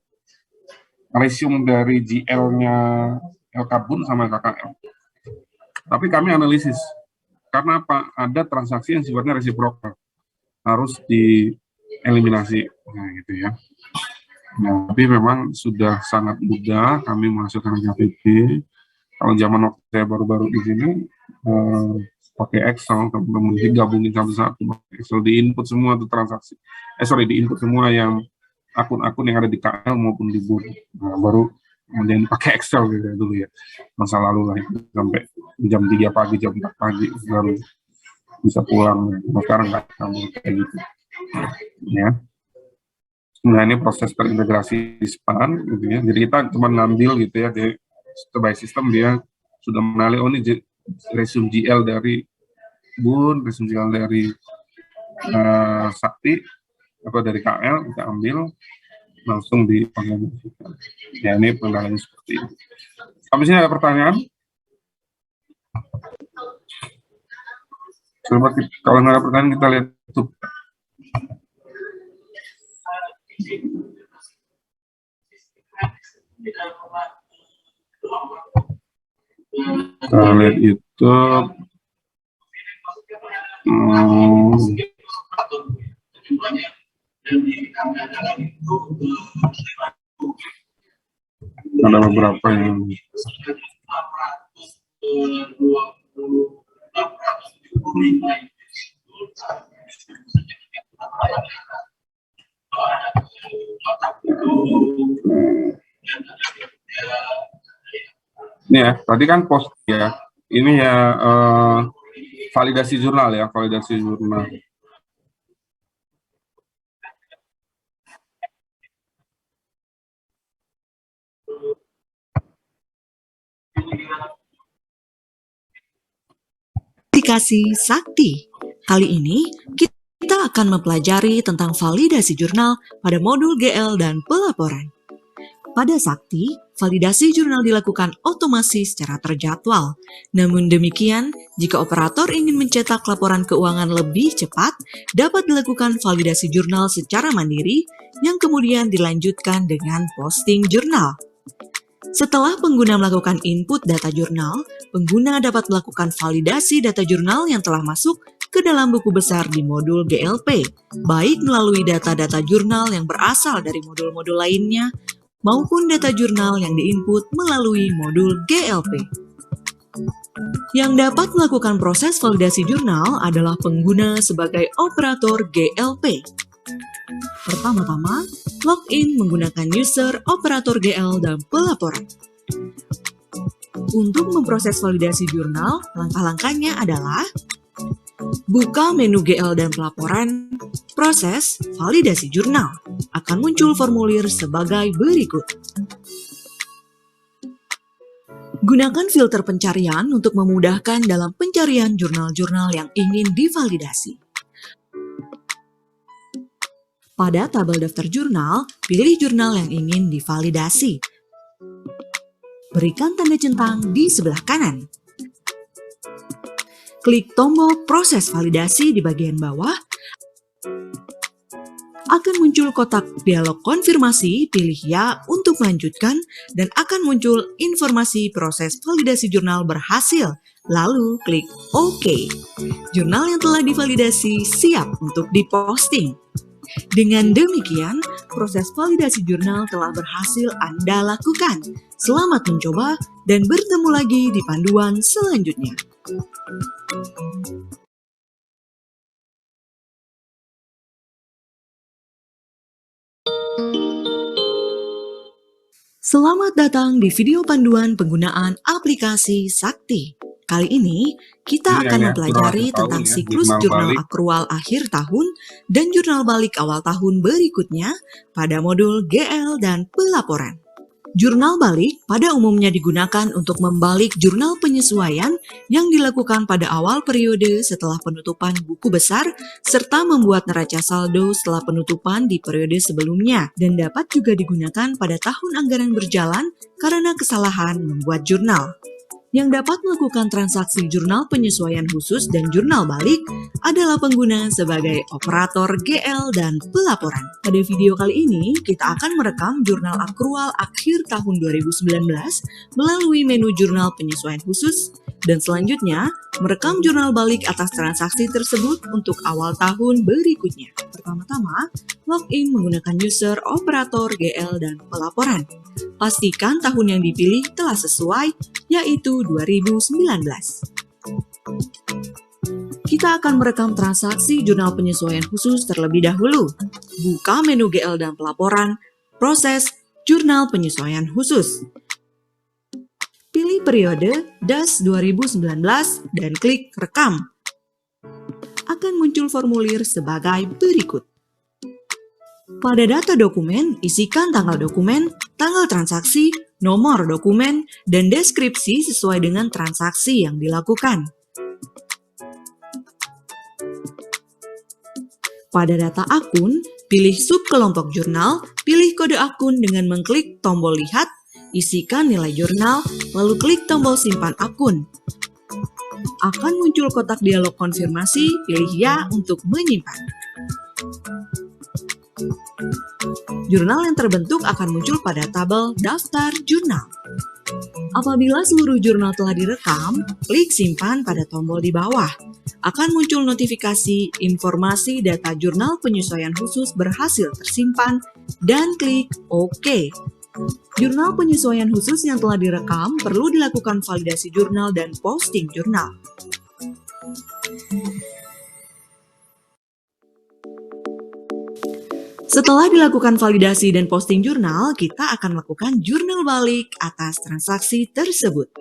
S1: resume dari GL-nya LKBUN sama KKL. Tapi kami analisis. Karena apa? Ada transaksi yang sifatnya resiprokal. Harus dieliminasi. Nah, gitu ya. Nah, tapi memang sudah sangat mudah kami menghasilkan KPP. Kalau zaman waktu saya baru-baru di sini, pakai Excel, kemudian digabungin satu-satu. Excel di-input semua tuh transaksi. Di-input semua yang akun-akun yang ada di KL maupun di BUN. Nah, baru kemudian pakai Excel gitu dulu ya, masa lalu lah itu, sampai jam 3 pagi, jam 4 pagi baru bisa pulang. Nah, sekarang nggak kayak gitu ya. Nah, ini proses terintegrasi di SPAN gitu ya. Jadi kita cuma ngambil gitu ya, di by system dia sudah mengenali, oh ini resume GL dari Bun, resume GL dari Sakti atau dari KL, kita ambil langsung diorganisasikan. Ya, ini pengendaliannya seperti ini. Habis ini ada pertanyaan? Coba kalau nggak ada pertanyaan, kita lihat YouTube. Kita lihat YouTube. Ada beberapa yang ini ya, tadi kan post ya, ini ya validasi jurnal ya, validasi jurnal.
S3: Aplikasi Sakti. Kali ini kita akan mempelajari tentang validasi jurnal pada modul GL dan pelaporan. Pada Sakti, validasi jurnal dilakukan otomasi secara terjadwal. Namun demikian, jika operator ingin mencetak laporan keuangan lebih cepat, dapat dilakukan validasi jurnal secara mandiri yang kemudian dilanjutkan dengan posting jurnal. Setelah pengguna melakukan input data jurnal, pengguna dapat melakukan validasi data jurnal yang telah masuk ke dalam buku besar di modul GLP, baik melalui data-data jurnal yang berasal dari modul-modul lainnya, maupun data jurnal yang diinput melalui modul GLP. Yang dapat melakukan proses validasi jurnal adalah pengguna sebagai operator GLP. Pertama-tama, login menggunakan user operator GL dan pelaporan. Untuk memproses validasi jurnal, langkah-langkahnya adalah buka menu GL dan pelaporan, proses validasi jurnal. Akan muncul formulir sebagai berikut. Gunakan filter pencarian untuk memudahkan dalam pencarian jurnal-jurnal yang ingin divalidasi. Pada tabel daftar jurnal, pilih jurnal yang ingin divalidasi. Berikan tanda centang di sebelah kanan. Klik tombol proses validasi di bagian bawah. Akan muncul kotak dialog konfirmasi, pilih ya untuk melanjutkan, dan akan muncul informasi proses validasi jurnal berhasil. Lalu klik OK. Jurnal yang telah divalidasi siap untuk diposting. Dengan demikian, proses validasi jurnal telah berhasil Anda lakukan. Selamat mencoba dan bertemu lagi di panduan selanjutnya. Selamat datang di video panduan penggunaan aplikasi Sakti. Kali ini, kita akan mempelajari tentang siklus jurnal akrual akhir tahun dan jurnal balik awal tahun berikutnya pada modul GL dan pelaporan. Jurnal balik pada umumnya digunakan untuk membalik jurnal penyesuaian yang dilakukan pada awal periode setelah penutupan buku besar serta membuat neraca saldo setelah penutupan di periode sebelumnya, dan dapat juga digunakan pada tahun anggaran berjalan karena kesalahan membuat jurnal. Yang dapat melakukan transaksi jurnal penyesuaian khusus dan jurnal balik adalah pengguna sebagai operator GL dan pelaporan. Pada video kali ini, kita akan merekam jurnal akrual akhir tahun 2019 melalui menu jurnal penyesuaian khusus, dan selanjutnya merekam jurnal balik atas transaksi tersebut untuk awal tahun berikutnya. Pertama-tama, login menggunakan user operator GL dan pelaporan. Pastikan tahun yang dipilih telah sesuai, yaitu 2019. Kita akan merekam transaksi jurnal penyesuaian khusus terlebih dahulu. Buka menu GL dan pelaporan, proses Jurnal Penyesuaian Khusus. Pilih periode DAS 2019 dan klik Rekam. Akan muncul formulir sebagai berikut. Pada data dokumen, isikan tanggal dokumen, tanggal transaksi, nomor dokumen, dan deskripsi sesuai dengan transaksi yang dilakukan. Pada data akun, pilih subkelompok jurnal, pilih kode akun dengan mengklik tombol lihat, isikan nilai jurnal, lalu klik tombol simpan akun. Akan muncul kotak dialog konfirmasi, pilih ya untuk menyimpan. Jurnal yang terbentuk akan muncul pada tabel daftar jurnal. Apabila seluruh jurnal telah direkam, klik simpan pada tombol di bawah. Akan muncul notifikasi informasi data jurnal penyesuaian khusus berhasil tersimpan dan klik OK. Jurnal penyesuaian khusus yang telah direkam perlu dilakukan validasi jurnal dan posting jurnal. Setelah dilakukan validasi dan posting jurnal, kita akan melakukan jurnal balik atas transaksi tersebut.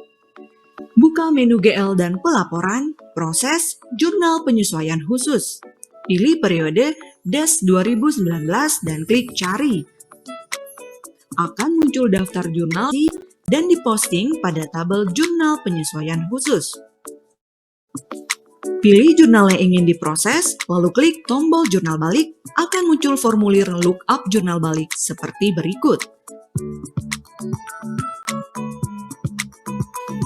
S3: Buka menu GL dan pelaporan, proses, jurnal penyesuaian khusus. Pilih periode DAS 2019 dan klik cari. Akan muncul daftar jurnal dan diposting pada tabel jurnal penyesuaian khusus. Pilih jurnal yang ingin diproses, lalu klik tombol jurnal balik, akan muncul formulir lookup jurnal balik seperti berikut.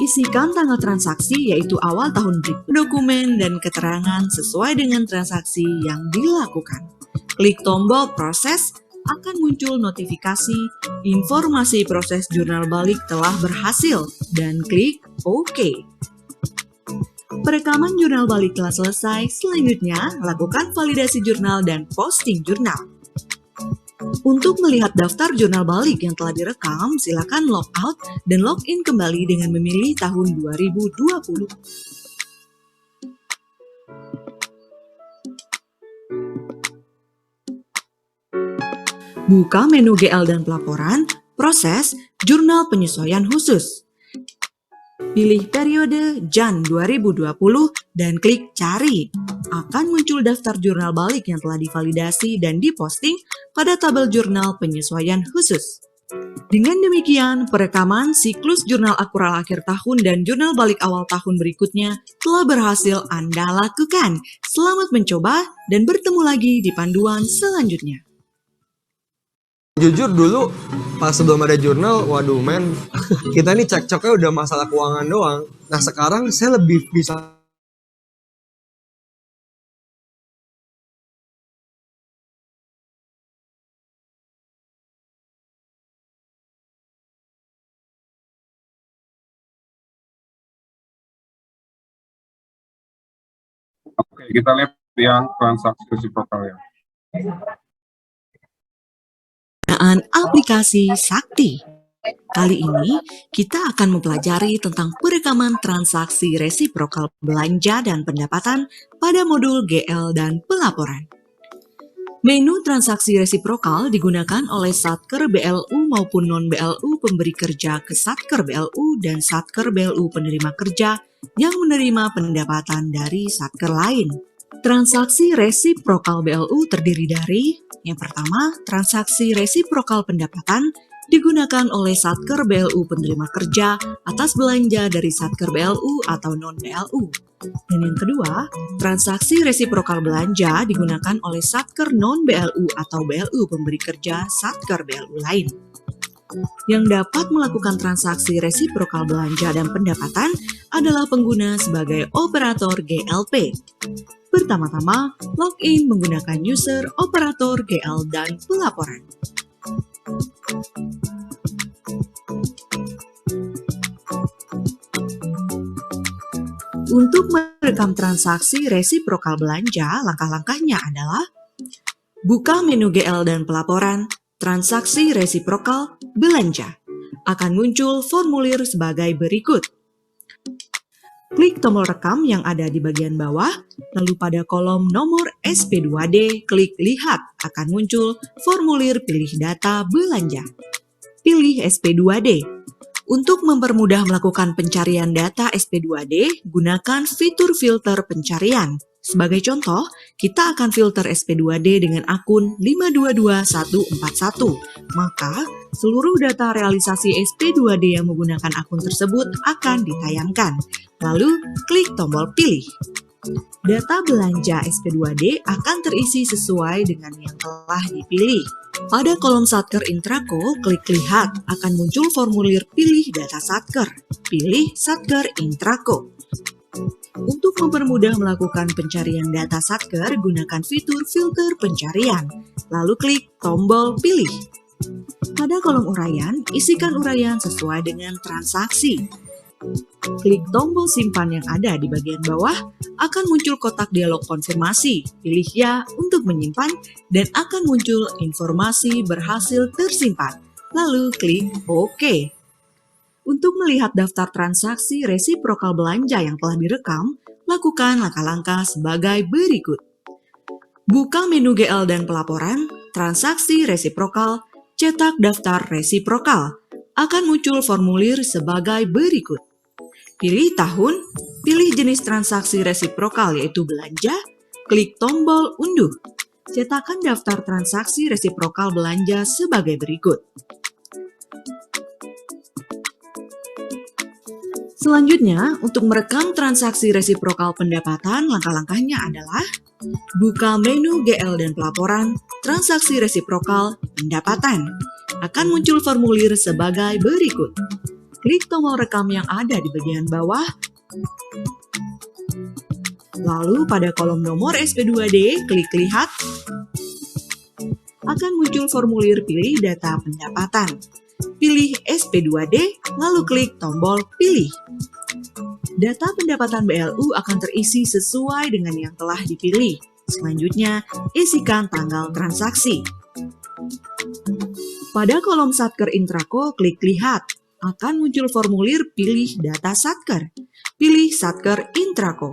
S3: Isikan tanggal transaksi yaitu awal tahun berikut, dokumen dan keterangan sesuai dengan transaksi yang dilakukan. Klik tombol proses, akan muncul notifikasi informasi proses jurnal balik telah berhasil dan klik OK. Perekaman jurnal balik telah selesai, selanjutnya lakukan validasi jurnal dan posting jurnal. Untuk melihat daftar jurnal balik yang telah direkam, silakan logout dan login kembali dengan memilih tahun 2020. Buka menu GL dan pelaporan, proses, jurnal penyesuaian khusus. Pilih periode Jan 2020 dan klik cari. Akan muncul daftar jurnal balik yang telah divalidasi dan diposting pada tabel jurnal penyesuaian khusus. Dengan demikian, perekaman siklus jurnal akural akhir tahun dan jurnal balik awal tahun berikutnya telah berhasil Anda lakukan. Selamat mencoba dan bertemu lagi di panduan selanjutnya.
S4: Jujur dulu pas sebelum ada jurnal, waduh men, kita nih cekcoknya udah masalah keuangan doang. Nah sekarang saya lebih bisa
S1: Oke, kita lihat yang transaksi resiprokal ya.
S3: Penggunaan aplikasi Sakti. Kali ini, kita akan mempelajari tentang perekaman transaksi resiprokal belanja dan pendapatan pada modul GL dan pelaporan. Menu transaksi resiprokal digunakan oleh Satker BLU maupun non-BLU pemberi kerja ke Satker BLU dan Satker BLU penerima kerja yang menerima pendapatan dari Satker lain. Transaksi resiprokal BLU terdiri dari, yang pertama, transaksi resiprokal pendapatan digunakan oleh Satker BLU penerima kerja atas belanja dari Satker BLU atau non-BLU. Dan yang kedua, transaksi resiprokal belanja digunakan oleh Satker non-BLU atau BLU pemberi kerja Satker BLU lain. Yang dapat melakukan transaksi resiprokal belanja dan pendapatan adalah pengguna sebagai operator GLP. Pertama-tama, login menggunakan user operator GL dan pelaporan. Untuk merekam transaksi resiprokal belanja, langkah-langkahnya adalah buka menu GL dan pelaporan, transaksi resiprokal belanja. Akan muncul formulir sebagai berikut. Klik tombol rekam yang ada di bagian bawah, lalu pada kolom nomor SP2D, klik lihat, akan muncul formulir pilih data belanja. pilih SP2D. Untuk mempermudah melakukan pencarian data SP2D, gunakan fitur filter pencarian. Sebagai contoh, kita akan filter SP2D dengan akun 522141. Maka, seluruh data realisasi SP2D yang menggunakan akun tersebut akan ditayangkan. Lalu, klik tombol pilih. Data belanja SP2D akan terisi sesuai dengan yang telah dipilih. Pada kolom Satker Intrako, klik Lihat, akan muncul formulir Pilih Data Satker. Pilih Satker Intrako. Untuk mempermudah melakukan pencarian data Satker, gunakan fitur filter pencarian. Lalu klik tombol Pilih. Pada kolom uraian, isikan uraian sesuai dengan transaksi. Klik tombol simpan yang ada di bagian bawah, akan muncul kotak dialog konfirmasi. Pilih ya untuk menyimpan dan akan muncul informasi berhasil tersimpan. Lalu klik OK. Untuk melihat daftar transaksi resiprokal belanja yang telah direkam, lakukan langkah-langkah sebagai berikut. Buka menu GL dan pelaporan, transaksi resiprokal, cetak daftar resiprokal. Akan muncul formulir sebagai berikut. Pilih tahun, pilih jenis transaksi resiprokal yaitu belanja, klik tombol unduh. Cetakan daftar transaksi resiprokal belanja sebagai berikut. Selanjutnya, untuk merekam transaksi resiprokal pendapatan, langkah-langkahnya adalah buka menu GL dan pelaporan, transaksi resiprokal pendapatan. Akan muncul formulir sebagai berikut. Klik tombol rekam yang ada di bagian bawah. Lalu pada kolom nomor SP2D, klik Lihat. Akan muncul formulir Pilih Data Pendapatan. Pilih SP2D, lalu klik tombol Pilih. Data pendapatan BLU akan terisi sesuai dengan yang telah dipilih. Selanjutnya, isikan tanggal transaksi. Pada kolom Satker Intrako, klik Lihat. Akan muncul formulir Pilih Data Satker. Pilih Satker Intrako.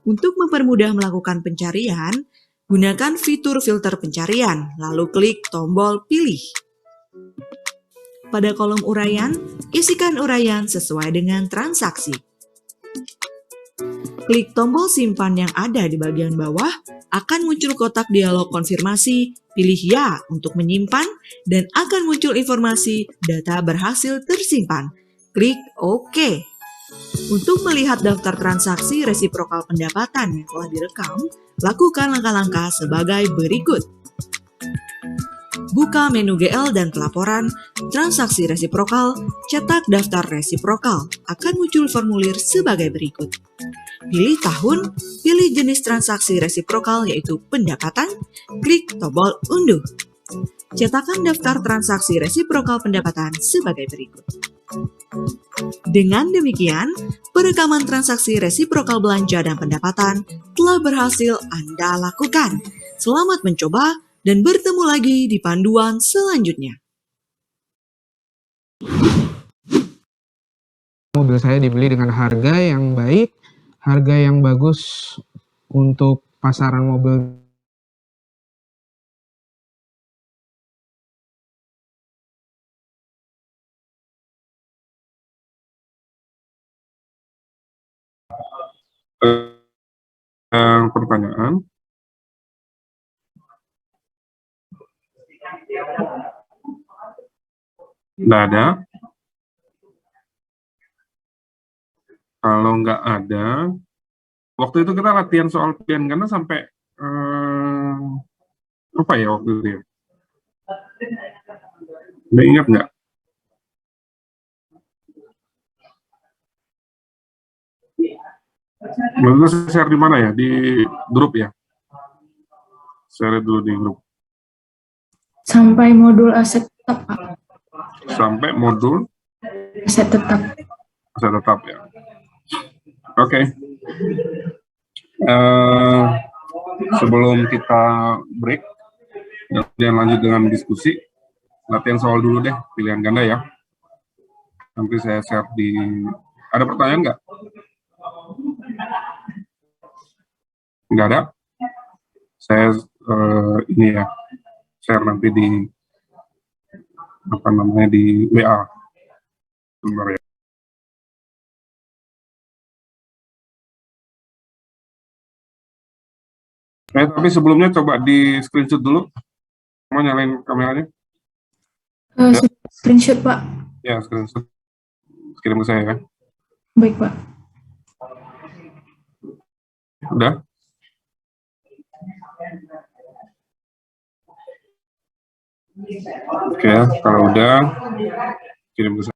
S3: Untuk mempermudah melakukan pencarian, gunakan fitur filter pencarian, lalu klik tombol Pilih. Pada kolom uraian, isikan uraian sesuai dengan transaksi. Klik tombol simpan yang ada di bagian bawah, akan muncul kotak dialog konfirmasi, pilih ya untuk menyimpan, dan akan muncul informasi data berhasil tersimpan. Klik OK. Untuk melihat daftar transaksi resiprokal pendapatan yang telah direkam, lakukan langkah-langkah sebagai berikut. Buka menu GL dan pelaporan, transaksi resiprokal, cetak daftar resiprokal. Akan muncul formulir sebagai berikut. Pilih tahun, pilih jenis transaksi resiprokal yaitu pendapatan, klik tombol unduh. Cetakan daftar transaksi resiprokal pendapatan sebagai berikut. Dengan demikian, perekaman transaksi resiprokal belanja dan pendapatan telah berhasil Anda lakukan. Selamat mencoba dan bertemu lagi di panduan selanjutnya.
S5: Mobil saya dibeli dengan harga yang baik, harga yang bagus untuk pasaran mobil.
S1: Pertanyaan. Nggak ada. Kalau nggak ada, waktu itu kita latihan soal pian karena sampai apa ya waktu itu ya? Udah ingat nggak? Lalu saya share di mana ya? Di grup ya? Share dulu di grup.
S6: Sampai modul aset tetap, Pak.
S1: Sampai modul
S6: Aset tetap.
S1: aset tetap ya. Oke. Sebelum kita break dan lanjut dengan diskusi, latihan soal dulu deh, pilihan ganda ya. Nanti saya share di... Ada pertanyaan nggak? Nggak ada? Saya ini ya, share nanti di apa namanya di WA. Bentar ya. Tapi sebelumnya coba di screenshot dulu. Mau nyalain kameranya? Ya.
S6: Screenshot, Pak.
S1: Ya, screenshot. Kirim ke saya ya.
S6: Baik, Pak.
S1: Udah? Oke, kalau udah kirim ke saya.